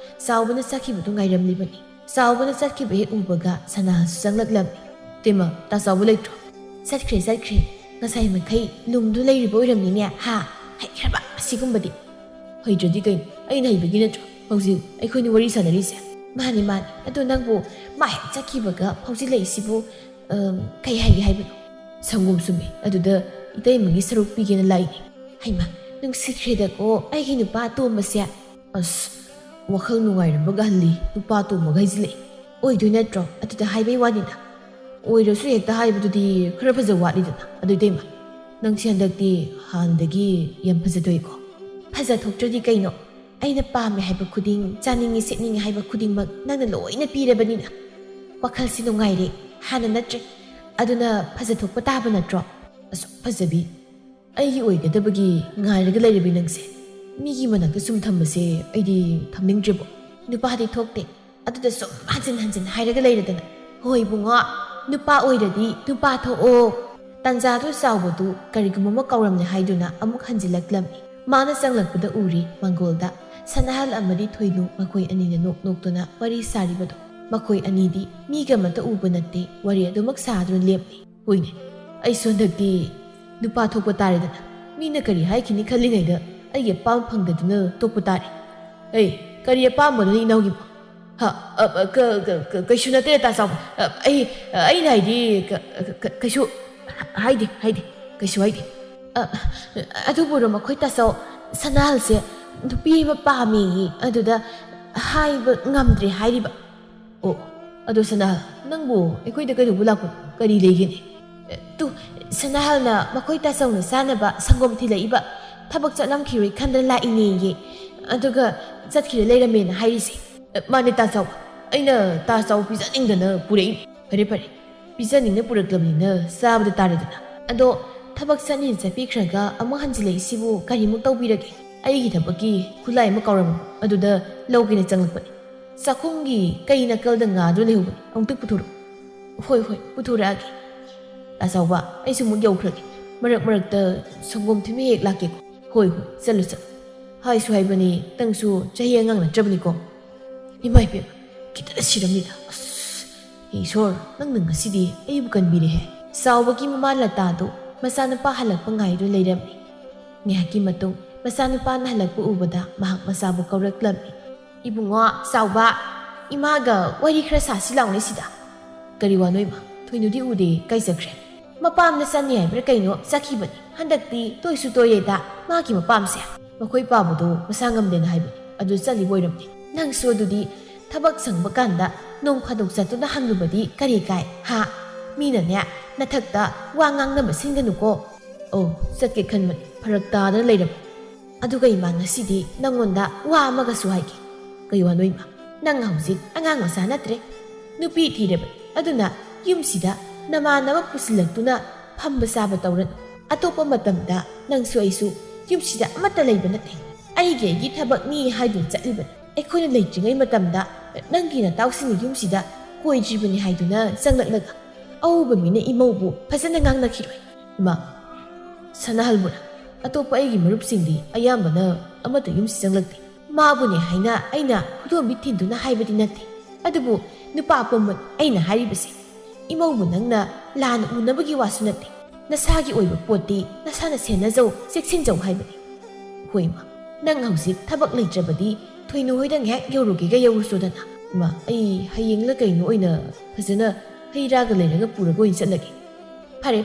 ꯆꯥꯎꯕꯅ ꯆꯠꯈꯤꯕꯗꯨ ꯉꯥꯏꯔꯝꯂꯤꯕꯅꯤ ꯆꯥꯎꯕꯅ ꯆꯠꯈꯤꯕ ꯍꯦꯛ ꯎꯕꯒ ꯁꯅꯥꯍꯜꯁꯨ ꯆꯪꯂꯛꯂꯝꯃꯤ ꯇꯦꯃ ꯇꯥ ꯆꯥꯎꯕ ꯂꯩꯇ꯭ꯔꯣ ꯆꯠꯈ꯭ꯔꯦ ꯉꯁꯥꯏ ꯃꯈꯩ ꯂꯨꯝꯗꯨ ꯂꯩꯔꯤꯕ ꯑꯣꯏꯔꯝꯅꯤꯅꯦ ꯍꯥ ꯍꯩꯈ꯭ꯔꯕ ꯑꯁꯤꯒꯨꯝꯕꯗꯤ ꯍꯩꯇ꯭ꯔꯗꯤ ꯀꯩꯅꯣ ꯑꯩꯅ ꯍꯩꯕꯒꯤ ꯅꯠꯇ꯭ꯔꯣ ꯍꯧꯖꯤꯛ ꯑꯩꯈꯣꯏꯅ ꯋꯥꯔꯤ ꯁꯥꯟꯅꯔꯤꯁꯦ ꯃꯥꯅꯤ ꯑꯗꯣ ꯅꯪꯕꯨ ꯃꯥ ꯍꯦꯛ ꯆꯠꯈꯤꯕꯒ ꯐꯥꯎꯖꯤꯜꯂꯛꯏꯁꯤꯕꯨ ꯀꯩ ꯍꯥꯏꯒꯦ ꯍꯥꯏꯕꯅꯣ ꯁꯪꯒꯣꯝ ꯁꯨꯝꯃꯤ ꯑꯗꯨꯗ ꯏꯇꯩꯃꯒꯤ ꯁꯔꯨꯛ ꯄꯤꯒꯦꯅ ꯂꯥꯛꯏꯅꯤ ꯍꯩꯃ ꯅꯨꯡꯁꯤꯈ꯭ꯔꯦꯗꯀꯣ ꯑꯩꯒꯤ ꯅꯨꯄꯥ ꯑꯇꯣꯝꯕꯁꯦ ꯑꯁ ꯋꯥꯈꯜ ꯅꯨꯡꯉꯥꯏꯔꯝꯕꯒ ꯍꯜꯂꯤ ꯅꯨꯄꯥ ꯑꯇꯣꯝꯕꯒ ꯍꯩꯖꯤꯜꯂꯛꯏ ꯑꯣꯏꯗꯣꯏ ꯅꯠꯇ꯭ꯔꯣ ꯑꯗꯨꯗ ꯍꯥꯏꯕꯩ ꯋꯥꯅꯤꯗ ꯑꯣꯏꯔꯁꯨ ꯍꯦꯛꯇ ꯍꯥꯏꯕꯗꯨꯗꯤ ꯈꯔ ꯐꯖ ꯋꯥꯠꯂꯤꯗꯅ ꯑꯗꯨ ꯏꯇꯩꯃ ꯅꯪꯁꯤ ꯍꯟꯗꯛꯇꯤ ꯍꯥꯟꯅꯗꯒꯤ ꯌꯥꯝ ꯐꯖꯗꯣꯏꯀꯣ ꯐꯖꯊꯣꯛꯇ꯭ꯔꯗꯤ ꯀꯩꯅꯣ ꯑꯩꯅ ꯄꯥꯝꯃꯦ ꯍꯥꯏꯕ ꯈꯨꯗꯤꯡ ꯆꯥꯅꯤꯡꯉꯤ ꯁꯦꯠꯅꯤꯡꯉꯤ ꯍꯥꯏꯕ ꯈꯨꯗꯤꯡꯃꯛ ꯅꯪꯅ ꯂꯣꯏꯅ ꯄꯤꯔꯕꯅꯤꯅ ꯋꯥꯈꯜꯁꯤ ꯅꯨꯡꯉꯥꯏꯔꯦ ꯍꯥꯟꯅ ꯅꯠꯇ꯭ꯔꯦ ꯑꯗꯨꯅ ꯐꯖꯊꯣꯛꯄ ꯇꯥꯕ ꯅꯠꯇ꯭ꯔꯣ ꯑꯁꯨꯛ ꯐꯖꯕꯤ ꯑꯩꯒꯤ ꯑꯣꯏꯒꯗꯕꯒꯤ ꯉꯥꯏꯔꯒ ꯂꯩꯔꯕꯤ ꯅꯪꯁꯦ ꯃꯤꯒꯤ ꯃꯅꯥꯛꯇ ꯁꯨꯝ ꯊꯝꯕꯁꯦ ꯑꯩꯗꯤ ꯊꯝꯅꯤꯡꯗ꯭ꯔꯦꯕꯣ ꯅꯨꯄꯥꯗꯤ ꯊꯣꯛꯇꯦ ꯑꯗꯨꯗ ꯁꯨꯝ ꯍꯟꯖꯤꯟ ꯍꯥꯏꯔꯒ ꯂꯩꯔꯗꯅ ꯍꯣꯏ ꯕꯨꯡꯉꯣ ꯅꯨꯄꯥ ꯑꯣꯏꯔꯗꯤ ꯅꯨꯄꯥ ꯊꯣꯛꯑꯣ ꯇꯟꯖꯥꯗꯨ ꯆꯥꯎꯕꯗꯨ ꯀꯔꯤꯒꯨꯝꯕ ꯑꯃ ꯀꯧꯔꯝꯅꯤ ꯍꯥꯏꯗꯨꯅ ꯑꯃꯨꯛ ꯍꯟꯖꯤꯜꯂꯛꯂꯝꯃꯤ ꯃꯥꯅ ꯆꯪꯂꯛꯄꯗ ꯎꯔꯤ ꯃꯪꯒꯣꯜꯗ ꯁꯅꯥꯍꯜ ꯑꯃꯗꯤ ꯊꯣꯏꯅꯨ ꯃꯈꯣꯏ ꯑꯅꯤꯅ ꯅꯣꯛꯇꯨꯅ ꯋꯥꯔꯤ ꯁꯥꯔꯤꯕꯗꯣ ꯃꯈꯣꯏ ꯑꯅꯤꯗꯤ ꯃꯤꯒ ꯑꯃꯠꯇ ꯎꯕ ꯅꯠꯇꯦ ꯋꯥꯔꯤ ꯑꯗꯨꯃꯛ ꯁꯥꯗꯨꯅ ꯂꯦꯞꯂꯤ ꯍꯣꯏꯅꯦ ꯑꯩꯁꯨ ꯍꯟꯗꯛꯇꯤ ꯅꯨꯄꯥ ꯊꯣꯛꯄ ꯇꯥꯔꯦꯗꯅ ꯃꯤꯅ ꯀꯔꯤ ꯍꯥꯏꯈꯤꯅꯤ ꯈꯜꯂꯤꯉꯩꯗ ꯑꯩꯒꯤ ꯑꯄꯥꯝꯕ ꯐꯪꯗꯗꯨꯅ ꯇꯣꯛꯄ ꯇꯥꯔꯦ ꯀꯔꯤ ꯑꯄꯥꯝꯕꯅꯣ ꯏꯅꯥꯎꯒꯤꯕꯣ ꯀꯩꯁꯨ ꯅꯠꯇꯦ ꯇꯥ ꯆꯥꯎꯕ ꯑꯩꯅ ꯍꯥꯏꯗꯤ ꯀꯩꯁꯨ ꯍꯥꯏꯗꯦ ꯀꯩꯁꯨ ꯍꯥꯏꯗꯦ ꯑꯗꯨꯕꯨꯔꯣ ꯃꯈꯣꯏ ꯇꯥꯆꯧ ꯁꯅꯥꯍꯜꯁꯦ ꯅꯨꯄꯤ ꯑꯃ ꯄꯥꯝꯃꯦꯌꯦ ꯑꯗꯨꯗ ꯍꯥꯏꯕ ꯉꯝꯗ꯭ꯔꯦ ꯍꯥꯏꯔꯤꯕ ꯑꯣ ꯑꯗꯣ ꯁꯅꯥꯍꯜ ꯅꯪꯕꯨ ꯑꯩꯈꯣꯏꯗ ꯀꯩꯗꯧꯕ ꯂꯥꯛꯄꯅꯣ ꯀꯔꯤ ꯂꯩꯒꯦꯅꯦ ꯇꯨ ꯁꯅꯥꯍꯜꯅ ꯃꯈꯣꯏ ꯇꯥꯆꯧꯅ ꯆꯥꯅꯕ ꯁꯪꯒꯣꯝ ꯊꯤꯜꯂꯛꯏꯕ ꯊꯕꯛ ꯆꯠꯂꯝꯈꯤꯔꯣꯏ ꯈꯟꯗꯅ ꯂꯥꯛꯏꯅꯦꯌꯦ ꯑꯗꯨꯒ ꯆꯠꯈꯤꯔ ꯂꯩꯔꯝꯃꯦꯅ ꯍꯥꯏꯔꯤꯁꯦ ꯃꯥꯅꯦ ꯇꯥꯆꯧ ꯑꯩꯅ ꯇꯥꯆꯧ ꯄꯤꯖꯅꯤꯡꯗꯅ ꯄꯨꯔꯛꯏꯅꯤ ꯐꯔꯦ ꯄꯤꯖꯅꯤꯡꯅ ꯄꯨꯔꯛꯂꯕꯅꯤꯅ ꯆꯥꯕꯗ ꯇꯥꯔꯦꯗꯅ ꯑꯗꯣ ꯊꯕꯛ ꯆꯠꯅꯤꯅ ꯆꯠꯄꯤꯈ꯭ꯔꯒ ꯑꯃꯨꯛ ꯍꯟꯖꯤꯜꯂꯛꯏꯁꯤꯕꯨ ꯀꯔꯤꯃꯨꯛ ꯇꯧꯕꯤꯔꯒꯦ ꯑꯩꯒꯤ ꯊꯕꯛꯀꯤ ꯈꯨꯠꯂꯥꯏ ꯑꯃ ꯀꯥꯎꯔꯝꯃꯣ ꯑꯗꯨꯗ ꯂꯧꯒꯦꯅ ꯆꯪꯂꯛꯄꯅꯤ ꯆꯥꯛꯈꯨꯝꯒꯤ ꯀꯩ ꯅꯥꯀꯜꯗ ꯉꯥꯗꯨ ꯂꯩꯍꯧꯕꯅꯤ ꯑꯃꯨꯛꯇ ꯄꯨꯊꯣꯔꯛꯑꯣ ꯍꯣꯏ ꯄꯨꯊꯣꯔꯛꯑꯒꯦ ꯇꯥꯆꯧꯕ ꯑꯩꯁꯨ ꯑꯃꯨꯛ ꯌꯧꯈ꯭ꯔꯒꯦ ꯃꯔꯛꯇ ꯁꯪꯒꯣꯝ ꯊꯤꯟꯕ ꯍꯦꯛ ꯂꯥꯛꯀꯦꯀꯣ ꯍꯣꯏ ꯆꯠꯂꯨ ꯍꯥꯏꯁꯨ ꯍꯥꯏꯕꯅꯤ ꯅꯪꯁꯨ ꯆꯍꯤ ꯑꯉꯥꯡ ꯅꯠꯇ꯭ꯔꯕꯅꯤꯀꯣ ꯏꯃꯥ ꯏꯄꯦꯝꯃ ꯈꯤꯇꯗ ꯁꯤꯔꯝꯅꯤꯗ ꯑꯁ ꯏꯁꯣꯔ ꯅꯪꯅ ꯉꯁꯤꯗꯤ ꯑꯩꯕꯨ ꯀꯟꯕꯤꯔꯦꯍꯦ ꯆꯥꯎꯕꯒꯤ ꯃꯃꯥ ꯂꯇꯥꯗꯨ ꯃꯆꯥꯅꯨꯄꯥ ꯍꯜꯂꯛꯄ ꯉꯥꯏꯗꯨ ꯂꯩꯔꯝꯃꯤ ꯉꯥꯏꯍꯥꯛꯀꯤ ꯃꯇꯨꯡ ꯃꯆꯥꯅꯨꯄꯥꯅ ꯍꯜꯂꯛꯄ ꯎꯕꯗ ꯃꯍꯥꯛ ꯃꯆꯥꯕꯨ ꯀꯧꯔꯛꯂꯝꯃꯤ ꯏꯕꯨꯡꯉꯣ ꯆꯥꯎꯕ ꯏꯃꯥꯒ ꯋꯥꯔꯤ ꯈꯔ ꯁꯥꯁꯤ ꯂꯥꯎꯅꯦ ꯁꯤꯗ ꯀꯔꯤ ꯋꯥꯅꯣ ꯏꯃꯥ ꯊꯣꯏꯅꯨꯗꯤ ꯎꯗꯦ ꯀꯩ ꯆꯠꯈ꯭ꯔꯦ ꯃꯄꯥꯝꯗ ꯆꯠꯅꯤ ꯍꯥꯏꯕ꯭ꯔꯥ ꯀꯩꯅꯣ ꯆꯠꯈꯤꯕꯅꯤ ꯍꯟꯗꯛꯇꯤ ꯇꯣꯏꯁꯨ ꯇꯣꯏꯔꯦꯗ ꯃꯥꯒꯤ ꯃꯄꯥꯝꯁꯦ ꯃꯈꯣꯏ ꯄꯥꯕꯗꯣ ꯃꯁꯥ ꯉꯝꯗꯦꯅ ꯍꯥꯏꯕꯅꯤ ꯑꯗꯨ ꯆꯠꯂꯤꯕ ꯑꯣꯏꯔꯝꯅꯤ ꯅꯪꯁꯨ ꯑꯗꯨꯗꯤ ꯊꯕꯛ ꯁꯪꯕ ꯀꯥꯟꯗ ꯅꯣꯡ ꯐꯥꯗꯣꯛ ꯆꯠꯇꯨꯅ ꯍꯪꯂꯨꯕꯗꯤ ꯀꯔꯤ ꯀꯥꯏ ꯍꯥ ꯃꯤꯅꯅꯦ ꯅꯊꯛꯇ ꯋꯥ ꯉꯥꯡꯅꯕ ꯁꯤꯟꯒꯅꯨꯀꯣ ꯆꯠꯀꯦ ꯈꯟꯕꯅꯤ ꯐꯔꯛ ꯇꯥꯗꯅ ꯂꯩꯔꯝꯃꯤ ꯑꯗꯨꯒ ꯏꯃꯥ ꯉꯁꯤꯗꯤ ꯅꯪꯉꯣꯟꯗ ꯋꯥ ꯑꯃꯒꯁꯨ ꯍꯥꯏꯒꯦ ꯀꯩ ꯋꯥꯅꯣ ꯏꯃꯥ ꯅꯪ ꯍꯧꯖꯤꯛ ꯑꯉꯥꯡ ꯃꯆꯥ ꯅꯠꯇ꯭ꯔꯦ ꯅꯨꯄꯤ ꯊꯤꯔꯕꯅꯤ ꯑꯗꯨꯅ ꯌꯨꯝꯁꯤꯗ ꯅꯃꯥꯟꯅꯕ ꯄꯨꯁꯤꯜꯂꯛꯇꯨꯅ ꯐꯝꯕ ꯆꯥꯕ ꯇꯧꯔꯅꯨ ꯑꯇꯣꯞꯄ ꯃꯇꯝꯗ ꯅꯪꯁꯨ ꯑꯩꯁꯨ ꯌꯨꯝꯁꯤꯗ ꯑꯃꯠꯇ ꯂꯩꯕ ꯅꯠꯇꯦ ꯑꯩꯒꯤ ꯊꯕꯛꯅꯤ ꯍꯥꯏꯗꯨꯅ ꯆꯠꯂꯤꯕꯅꯤ ꯑꯩꯈꯣꯏꯅ ꯂꯩꯇ꯭ꯔꯤꯉꯩ ꯃꯇꯝꯗ ꯅꯪꯒꯤ ꯅꯇꯥꯎꯁꯤꯡꯅ ꯌꯨꯝꯁꯤꯗ ꯀꯣꯏꯗ꯭ꯔꯤꯕꯅꯤ ꯍꯥꯏꯗꯨꯅ ꯆꯪꯂꯛꯂꯒ ꯑꯎꯕ ꯃꯤꯅ ꯏꯃꯧꯕꯨ ꯐꯖꯅ ꯉꯥꯡꯅꯈꯤꯔꯣꯏ ꯏꯃꯥ ꯁꯅꯥꯍꯜꯕꯨꯅ ꯑꯇꯣꯞꯄ ꯑꯩꯒꯤ ꯃꯔꯨꯞꯁꯤꯡꯗꯤ ꯑꯌꯥꯝꯕꯅ ꯑꯃꯠꯇ ꯌꯨꯝꯁꯤ ꯆꯪꯂꯛꯇꯦ ꯃꯥꯕꯨꯅꯦ ꯍꯥꯏꯅ ꯑꯩꯅ ꯈꯨꯗꯣꯝꯕꯤ ꯊꯤꯟꯗꯨꯅ ꯍꯥꯏꯕꯗꯤ ꯅꯠꯇꯦ ꯑꯗꯨꯕꯨ ꯅꯨꯄꯥ ꯄꯨꯝꯕ ꯑꯩꯅ ꯍꯥꯏꯔꯤꯕꯁꯦ ꯏꯃꯧꯕꯨ ꯅꯪꯅ ꯂꯥꯟꯅ ꯎꯅꯕꯒꯤ ꯋꯥꯁꯨ ꯅꯠꯇꯦ ꯅꯁꯥꯒꯤ ꯑꯣꯏꯕ ꯄꯣꯠꯇꯤ ꯅꯁꯥꯅ ꯁꯦꯟꯅꯖꯧ ꯆꯦꯛꯁꯤꯟꯖꯧ ꯍꯥꯏꯕꯅꯤ ꯍꯣꯏ ꯏꯃꯥ ꯅꯪ ꯍꯧꯖꯤꯛ ꯊꯕꯛ ꯂꯩꯇ꯭ꯔꯕꯗꯤ ꯊꯣꯏꯅꯨ ꯍꯣꯏꯗ ꯉꯥꯏꯍꯥꯛ ꯌꯧꯔꯨꯒꯦꯒ ꯌꯧꯔꯨꯁꯣꯗꯅ ꯏꯃꯥ ꯑꯩ ꯍꯌꯦꯡꯂ ꯀꯩꯅꯣ ꯑꯣꯏꯅ ꯐꯖꯅ ꯍꯩ ꯔꯥꯒ ꯂꯩꯔꯒ ꯄꯨꯔꯒ ꯑꯣꯏꯅ ꯆꯠꯂꯒꯦ ꯐꯔꯦ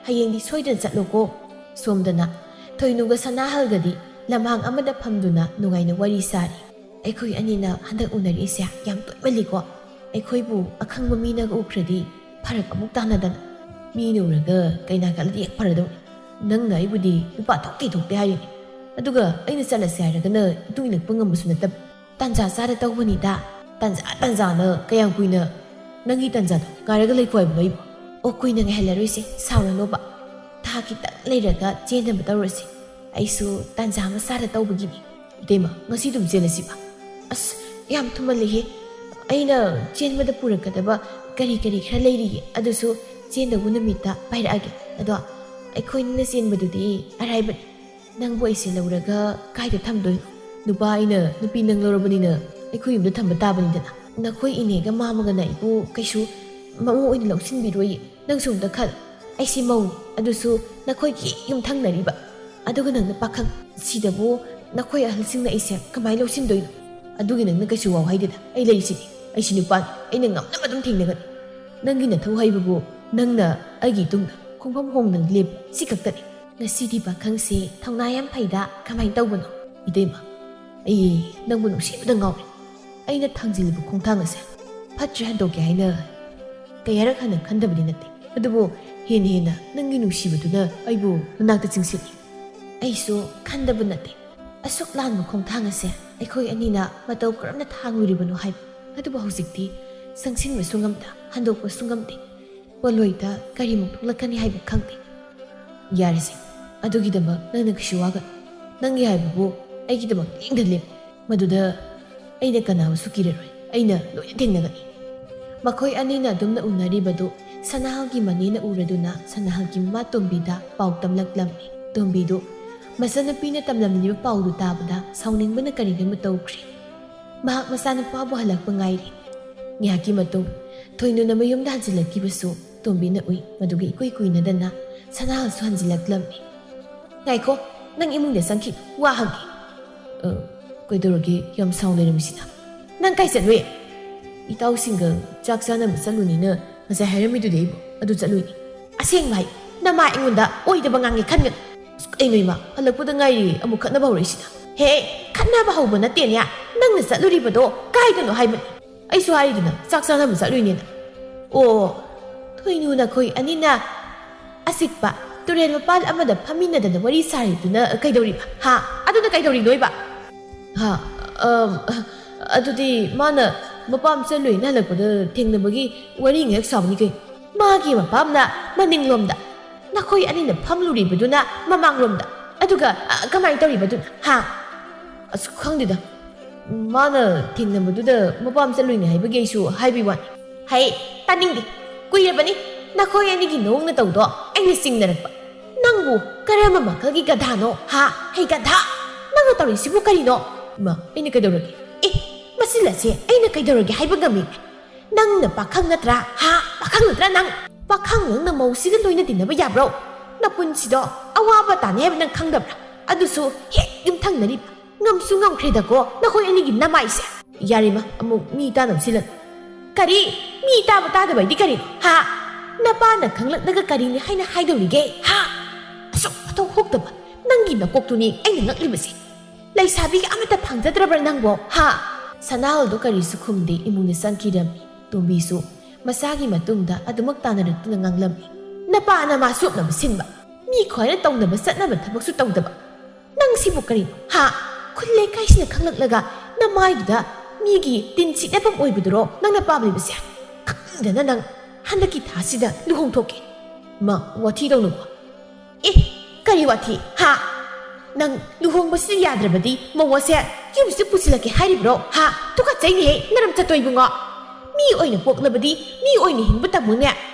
ꯍꯌꯦꯡꯗꯤ ꯁꯣꯏꯗꯅ ꯆꯠꯂꯣꯀꯣ ꯁꯣꯝꯗꯅ ꯊꯣꯏꯅꯨꯒ ꯁꯅꯥꯍꯜꯒꯗꯤ ꯂꯝꯍꯥꯡ ꯑꯃꯗ ꯐꯝꯗꯨꯅ ꯅꯨꯡꯉꯥꯏꯅ ꯋꯥꯔꯤ ꯁꯥꯔꯤ ꯑꯩꯈꯣꯏ ꯑꯅꯤꯅ ꯍꯟꯗꯛ ꯎꯅꯔꯤꯁꯦ ꯌꯥꯝ ꯇꯣꯏꯃꯜꯂꯤꯀꯣ ꯑꯩꯈꯣꯏꯕꯨ ꯑꯈꯪꯕ ꯃꯤꯅꯒ ꯎꯈ꯭ꯔꯗꯤ ꯐꯔꯛ ꯑꯃꯨꯛ ꯇꯥꯟꯅꯗꯅ ꯃꯤꯅ ꯎꯔꯒ ꯀꯩꯅꯥ ꯈꯜꯂꯗꯤ ꯍꯦꯛ ꯐꯔꯗꯧꯅꯤ ꯅꯪꯅ ꯑꯩꯕꯨꯗꯤ ꯅꯨꯄꯥ ꯊꯣꯛꯇꯦ ꯍꯥꯏꯔꯤꯅꯤ ꯑꯗꯨꯒ ꯑꯩꯅ ꯆꯠꯂꯁꯦ ꯍꯥꯏꯔꯒꯅ ꯏꯇꯨꯡ ꯏꯜꯂꯛꯄ ꯉꯝꯕꯁꯨ ꯅꯠꯇꯕ ꯇꯥꯟꯖꯥ ꯆꯥꯗ ꯇꯧꯕꯅꯤꯗ ꯇꯥꯟꯖꯥꯅ ꯀꯌꯥꯝ ꯀꯨꯏꯅ ꯅꯪꯒꯤ ꯇꯥꯟꯖꯥꯗꯣ ꯉꯥꯏꯔꯒ ꯂꯩꯈꯣ ꯍꯥꯏꯕꯅꯣ ꯑꯩꯕꯨ ꯑꯣ ꯀꯨꯏꯅ ꯉꯥꯏꯍꯜꯂꯔꯣꯏꯁꯦ ꯁꯥꯎꯔꯅꯣꯕ ꯊꯥ ꯈꯤꯇꯪ ꯂꯩꯔꯒ ꯆꯦꯟꯅꯕ ꯇꯧꯔꯁꯤ ꯑꯩꯁꯨ ꯇꯥꯟꯖꯥ ꯃꯆꯥꯗ ꯇꯧꯕꯒꯤꯅꯤ ꯏꯇꯩꯃ ꯉꯁꯤ ꯑꯗꯨꯝ ꯆꯦꯜꯂꯁꯤꯕ ꯑꯁ ꯌꯥꯝ ꯊꯨꯃꯜꯂꯤꯍꯦ ꯑꯩꯅ ꯆꯦꯟꯕꯗ ꯄꯨꯔꯛꯀꯗꯕ ꯀꯔꯤ ꯈꯔ ꯂꯩꯔꯤꯌꯦ ꯑꯗꯨꯁꯨ ꯆꯦꯟꯗꯧꯕ ꯅꯨꯃꯤꯠꯇ ꯄꯥꯏꯔꯛꯑꯒꯦ ꯑꯗꯣ ꯑꯩꯈꯣꯏꯅ ꯆꯦꯟꯕꯗꯨꯗꯤ ꯑꯔꯥꯏꯕꯅꯤ ꯅꯪꯕꯨ ꯑꯩꯁꯦ ꯂꯧꯔꯒ ꯀꯥꯏꯗ ꯊꯝꯗꯣꯏꯅꯣ ꯅꯨꯄꯥ ꯑꯩꯅ ꯅꯨꯄꯤ ꯅꯪ ꯂꯧꯔꯕꯅꯤꯅ ꯑꯩꯈꯣꯏ ꯌꯨꯝꯗ ꯊꯝꯕ ꯇꯥꯕꯅꯤꯗꯅ ꯅꯈꯣꯏ ꯏꯅꯦꯒ ꯃꯥꯃꯒꯅ ꯑꯩꯕꯨ ꯀꯩꯁꯨ ꯃꯃꯧ ꯑꯣꯏꯅ ꯂꯧꯁꯤꯟꯕꯤꯔꯣꯏꯌꯦ ꯅꯪꯁꯨ ꯑꯝꯇ ꯈꯜ ꯑꯩꯁꯤ ꯃꯧꯅꯤ ꯑꯗꯨꯁꯨ ꯅꯈꯣꯏꯒꯤ ꯌꯨꯝꯊꯪꯅꯔꯤꯕ ꯑꯗꯨꯒ ꯅꯪꯅ ꯄꯥꯈꯪ ꯁꯤꯗꯕꯨ ꯅꯈꯣꯏ ꯑꯍꯜꯁꯤꯡꯅ ꯑꯩꯁꯦ ꯀꯃꯥꯏꯅ ꯂꯧꯁꯤꯟꯗꯣꯏꯅꯣ ꯑꯗꯨꯒꯤ ꯅꯪꯅ ꯀꯩꯁꯨ ꯋꯥꯎ ꯍꯥꯏꯗꯦꯗ ꯑꯩ ꯂꯩꯔꯤꯁꯤꯗꯤ ꯑꯩꯁꯤ ꯅꯨꯄꯥꯅꯤ ꯑꯩꯅ ꯉꯝꯅꯕ ꯑꯗꯨꯝ ꯊꯦꯡꯅꯒꯅꯤ ꯅꯪꯒꯤ ꯅꯊꯧ ꯍꯩꯕꯕꯨ ꯅꯪꯅ ꯑꯩꯒꯤ ꯇꯨꯡꯗ ꯈꯣꯡꯐꯝ ꯍꯣꯡꯗꯅ ꯂꯦꯞꯄ ꯁꯤ ꯈꯛꯇꯅꯤ ꯉꯁꯤꯗꯤ ꯄꯥꯈꯪꯁꯦ ꯊꯧꯅꯥ ꯌꯥꯝ ꯐꯩꯗ ꯀꯃꯥꯏꯅ ꯇꯧꯕꯅꯣ ꯏꯇꯩꯃ ꯑꯩ ꯅꯪꯕꯨ ꯅꯨꯡꯁꯤꯕꯗ ꯉꯥꯎꯔꯦ ꯑꯩꯅ ꯊꯥꯡꯖꯤꯜꯂꯤꯕ ꯈꯣꯡꯊꯥꯡ ꯑꯁꯦ ꯐꯠꯇ꯭ꯔꯦ ꯍꯟꯗꯣꯛꯀꯦ ꯍꯥꯏꯅ ꯀꯌꯥꯔꯛ ꯍꯟꯅ ꯈꯟꯗꯕꯗꯤ ꯅꯠꯇꯦ ꯑꯗꯨꯕꯨ ꯍꯦꯟꯅ ꯅꯪꯒꯤ ꯅꯨꯡꯁꯤꯕꯗꯨꯅ ꯑꯩꯕꯨ ꯅꯅꯥꯛꯇ ꯆꯤꯡꯁꯤꯜꯂꯤ ꯑꯩꯁꯨ ꯈꯟꯗꯕ ꯅꯠꯇꯦ ꯑꯁꯨꯛ ꯂꯥꯟꯕ ꯈꯣꯡꯊꯥꯡ ꯑꯁꯦ ꯑꯩꯈꯣꯏ ꯑꯅꯤꯅ ꯃꯇꯧ ꯀꯔꯝꯅ ꯊꯥꯡꯂꯨꯔꯤꯕꯅꯣ ꯍꯥꯏꯕ ꯑꯗꯨꯕꯨ ꯍꯧꯖꯤꯛꯇꯤ ꯆꯪꯁꯤꯟꯕꯁꯨ ꯉꯝꯗ ꯍꯟꯗꯣꯛꯄꯁꯨ ꯉꯝꯗꯦ ꯄꯣꯠꯂꯣꯏꯗ ꯀꯔꯤꯃꯨꯛ ꯊꯣꯛꯂꯛꯀꯅꯤ ꯍꯥꯏꯕ ꯈꯪꯗꯦ ꯌꯥꯔꯤꯁꯦ ꯑꯗꯨꯒꯤꯗꯃꯛ ꯅꯪꯅ ꯀꯩꯁꯨ ꯋꯥꯒꯅꯨ ꯅꯪꯒꯤ ꯍꯥꯏꯕꯕꯨ ꯑꯩꯒꯤꯗꯃꯛ ꯂꯦꯡꯗ ꯂꯦꯞꯄꯨ ꯃꯗꯨꯗ ꯑꯩꯅ ꯀꯅꯥꯕꯨꯁꯨ ꯀꯤꯔꯔꯣꯏ ꯑꯩꯅ ꯂꯣꯏꯅ ꯊꯦꯡꯅꯒꯅꯤ ꯃꯈꯣꯏ ꯑꯅꯤꯅ ꯑꯗꯨꯝꯅ ꯎꯅꯔꯤꯕꯗꯨ ꯁꯅꯥꯍꯜꯒꯤ ꯃꯅꯦꯅ ꯎꯔꯗꯨꯅ ꯁꯅꯥꯍꯜꯒꯤ ꯃꯃꯥ ꯇꯣꯝꯕꯤꯗ ꯄꯥꯎ ꯇꯝꯂꯛꯂꯝꯃꯤ ꯇꯣꯝꯕꯤꯗꯨ ꯃꯆꯥꯅꯨꯄꯤꯅ ꯇꯝꯂꯝꯂꯤꯕ ꯄꯥꯎꯗꯨ ꯇꯥꯕꯗ ꯁꯥꯎꯅꯤꯡꯕꯅ ꯀꯔꯤꯅꯣꯃ ꯇꯧꯈ꯭ꯔꯦ ꯃꯍꯥꯛ ꯃꯆꯥꯅꯨꯄꯥꯕꯨ ꯍꯜꯂꯛꯄ ꯉꯥꯏꯔꯤ ꯉꯥꯏꯍꯥꯛꯀꯤ ꯃꯇꯨꯡ ꯊꯣꯏꯅꯨꯅ ꯃꯌꯨꯝꯗ ꯍꯟꯖꯤꯜꯂꯛꯈꯤꯕꯁꯨ ꯇꯣꯝꯕꯤꯅ ꯎꯏ ꯃꯗꯨꯒ ꯏꯀꯨꯏ ꯀꯨꯏꯅꯗꯅ ꯁꯅꯥꯍꯜꯁꯨ ꯍꯟꯖꯤꯜꯂꯛꯂꯝꯃꯤ ꯉꯥꯏꯈꯣ ꯅꯪ ꯏꯃꯨꯡꯗ ꯆꯪꯈꯤ ꯋꯥ ꯍꯪꯒꯦ ꯀꯩꯗꯧꯔꯒꯦ ꯌꯥꯝ ꯁꯥꯎ ꯂꯩꯔꯝꯃꯤꯁꯤꯅ ꯅꯪ ꯀꯥꯏ ꯆꯠꯂꯨꯏ ꯏꯇꯥꯎꯁꯤꯡꯒ ꯆꯥꯛ ꯆꯥꯅꯕ ꯆꯠꯂꯨꯅꯤꯅ ꯉꯁꯥꯏ ꯍꯥꯏꯔꯝꯃꯤꯗꯨꯗꯤ ꯑꯩꯕꯨ ꯑꯗꯨ ꯆꯠꯂꯨꯏꯅꯤ ꯑꯁꯦꯡꯕ ꯍꯥꯏ ꯅꯃꯥ ꯑꯩꯉꯣꯟꯗ ꯑꯣꯏꯗꯕ ꯉꯥꯡꯉꯦ ꯈꯟꯒꯅꯨ ꯀꯩꯅꯣ ꯏꯃꯥ ꯍꯜꯂꯛꯄꯗ ꯉꯥꯏꯔꯤ ꯑꯃꯨꯛ ꯈꯠꯅꯕ ꯍꯧꯔꯛꯏꯁꯤꯅ ꯍꯦ ꯈꯠꯅꯕ ꯍꯧꯕ ꯅꯠꯇꯦꯅꯦ ꯅꯪꯅ ꯆꯠꯂꯨꯔꯤꯕꯗꯣ ꯀꯥꯏꯗꯅꯣ ꯍꯥꯏꯕꯅꯤ ꯑꯩꯁꯨ ꯍꯥꯏꯔꯤꯗꯨꯅ ꯆꯥꯛ ꯆꯥꯅꯕ ꯆꯠꯂꯨꯏꯅꯦꯅ ꯑꯣ ꯊꯣꯏꯅꯨ ꯅꯈꯣꯏ ꯑꯅꯤꯅ ꯑꯁꯤꯛꯄ ꯇꯨꯔꯦꯜ ꯃꯄꯥꯟ ꯑꯃꯗ ꯐꯝꯃꯤꯟꯅꯗꯅ ꯋꯥꯔꯤ ꯁꯥꯔꯤꯗꯨꯅ ꯀꯩꯗꯧꯔꯤꯕ ꯍꯥ ꯑꯗꯨꯅ ꯀꯩꯗꯧꯔꯤꯅꯣꯏꯕ ꯍꯥ ꯑꯗꯨꯗꯤ ꯃꯥꯅ ꯃꯄꯥꯝ ꯆꯠꯂꯨꯏꯅ ꯍꯜꯂꯛꯄꯗ ꯊꯦꯡꯅꯕꯒꯤ ꯋꯥꯔꯤ ꯉꯥꯏꯍꯥꯛ ꯁꯥꯕꯅꯤ ꯀꯩ ꯃꯥꯒꯤ ꯃꯄꯥꯝꯅ ꯃꯅꯤꯡꯂꯣꯝꯗ ꯅꯈꯣꯏ ꯑꯅꯤꯅ ꯐꯝꯂꯨꯔꯤꯕꯗꯨꯅ ꯃꯃꯥꯡꯂꯣꯝꯗ ꯑꯗꯨꯒ ꯀꯃꯥꯏꯅ ꯇꯧꯔꯤꯕꯗꯨꯅ ꯍꯥ ꯑꯁ ꯈꯪꯗꯦꯗ ꯃꯥꯅ ꯊꯦꯡꯅꯕꯗꯨꯗ ꯃꯄꯥꯝ ꯆꯠꯂꯨꯏꯅꯦ ꯍꯥꯏꯕꯒꯤ ꯑꯩꯁꯨ ꯍꯥꯏꯕꯤ ꯋꯥꯅꯤ ꯍꯩ ꯇꯥꯅꯤꯡꯗꯦ ꯀꯨꯏꯔꯕꯅꯤ ꯅꯈꯣꯏ ꯑꯅꯤꯒꯤ ꯅꯣꯡ ꯅꯇꯧꯗꯣ ꯑꯩꯅ ꯆꯤꯡꯅꯔꯛꯄ ꯅꯪꯕꯨ ꯀꯔꯝꯕ ꯃꯈꯜꯒꯤ ꯒꯙꯥꯅꯣ ꯍꯥ ꯍꯩ ꯒꯙꯥ ꯅꯪꯅ ꯇꯧꯔꯤꯁꯤꯕꯨ ꯀꯔꯤꯅꯣ ꯏꯃꯥ ꯑꯩꯅ ꯀꯩꯗꯧꯔꯒꯦ ꯃꯁꯤꯂꯁꯦ ꯑꯩꯅ ꯀꯩꯗꯧꯔꯒꯦ ꯍꯥꯏꯕ ꯉꯝꯃꯤ ꯅꯪꯅ ꯄꯥꯈꯪ ꯅꯠꯇ꯭ꯔꯥ ꯍꯥ ꯄꯥꯈꯪ ꯅꯠꯇ꯭ꯔꯥ ꯅꯪ ꯄꯥꯈꯪ ꯅꯪꯅ ꯃꯧꯁꯤꯒ ꯂꯣꯏꯅ ꯇꯤꯟꯅꯕ ꯌꯥꯕ꯭ꯔꯣ ꯅꯄꯨꯟꯁꯤꯗꯣ ꯑꯋꯥꯕ ꯇꯥꯅꯤ ꯍꯥꯏꯕ ꯅꯪ ꯈꯪꯗꯕ꯭ꯔꯥ ꯑꯗꯨꯁꯨ ꯍꯦꯛ ꯌꯨꯝꯊꯪꯅꯔꯤꯕ ꯉꯝꯁꯨ ꯉꯝꯈ꯭ꯔꯦꯗꯀꯣ ꯅꯈꯣꯏ ꯑꯅꯤꯒꯤ ꯅꯃꯥꯏꯁꯦ ꯌꯥꯔꯤꯃ ꯑꯃꯨꯛ ꯃꯤ ꯇꯥꯅꯕ ꯁꯤꯜꯂꯅ ꯀꯔꯤ ꯃꯤ ꯇꯥꯕ ꯇꯥꯗꯕ ꯍꯥꯏꯗꯤ ꯀꯔꯤꯅꯣ ꯍꯥ ꯅꯄꯥꯅ ꯈꯪꯂꯛꯂꯒ ꯀꯔꯤꯅꯤ ꯍꯥꯏꯅ ꯍꯥꯏꯗꯧꯔꯤꯒꯦ ꯍꯥ ꯑꯁꯨꯛ ꯃꯊꯧ ꯍꯣꯛꯇꯕ ꯅꯪꯒꯤ ꯅꯀꯣꯛꯇꯨꯅꯤ ꯑꯩꯅ ꯉꯛꯂꯤꯕꯁꯦ ꯂꯩꯁꯥꯕꯤꯒ ꯑꯃꯠꯇ ꯐꯪꯖꯗ꯭ꯔꯕ꯭ꯔꯥ ꯅꯪꯕꯣ ꯍꯥ ꯁꯅꯥꯍꯜꯗꯣ ꯀꯔꯤꯁꯨ ꯈꯨꯝꯗꯦ ꯏꯃꯨꯡꯗ ꯆꯪꯈꯤꯔꯝꯃꯤ ꯇꯣꯝꯕꯤꯁꯨ ꯃꯁꯥꯒꯤ ꯃꯇꯨꯡꯗ ꯑꯗꯨꯃꯛ ꯇꯥꯅꯔꯛꯇꯨꯅ ꯉꯥꯡꯂꯝꯃꯤ ꯅꯄꯥꯅ ꯃꯥ ꯁꯣꯛꯅꯕ ꯁꯤꯟꯕ ꯃꯤ ꯈ꯭ꯋꯥꯏꯅ ꯇꯧꯅꯕ ꯆꯠꯅꯕ ꯊꯕꯛꯁꯨ ꯇꯧꯗꯕ ꯅꯪ ꯁꯤꯕꯨ ꯀꯔꯤꯅꯣ ꯍꯥ ꯈꯨꯜ ꯂꯩꯀꯥꯏꯁꯤꯅ ꯈꯪꯂꯛꯂꯒ ꯅꯃꯥꯏꯗꯨꯗ ꯃꯤꯒꯤ ꯇꯤꯟ ꯁꯤꯠꯅꯐꯝ ꯑꯣꯏꯕꯗꯨꯔꯣ ꯅꯪꯅ ꯄꯥꯝꯂꯤꯕꯁꯦ ꯈꯪꯗꯅ ꯅꯪ ꯍꯟꯗꯛꯀꯤ ꯊꯥꯁꯤꯗ ꯂꯨꯍꯣꯡꯊꯣꯛꯀꯦ ꯃꯥ ꯋꯥꯊꯤ ꯇꯧꯅꯨꯀꯣ ꯀꯔꯤ ꯋꯥꯊꯤ ꯍꯥ ꯅꯪ ꯂꯨꯍꯣꯡꯕꯁꯤꯗ ꯌꯥꯗ꯭ꯔꯕꯗꯤ ꯃꯧ ꯑꯁꯦ ꯌꯨꯝꯁꯤꯗ ꯄꯨꯁꯤꯜꯂꯛꯀꯦ ꯍꯥꯏꯔꯤꯕ꯭ꯔꯣ ꯍꯥ ꯇꯨꯀꯠꯆꯩꯅꯦꯍꯦ ꯅꯔꯝ ꯆꯠꯇꯣꯏ ꯏꯕꯨꯡꯉꯣ ꯃꯤ ꯑꯣꯏꯅ ꯄꯣꯛꯂꯕꯗꯤ ꯃꯤ ꯑꯣꯏꯅ ꯍꯤꯡꯕ ꯇꯝꯃꯨꯅꯦ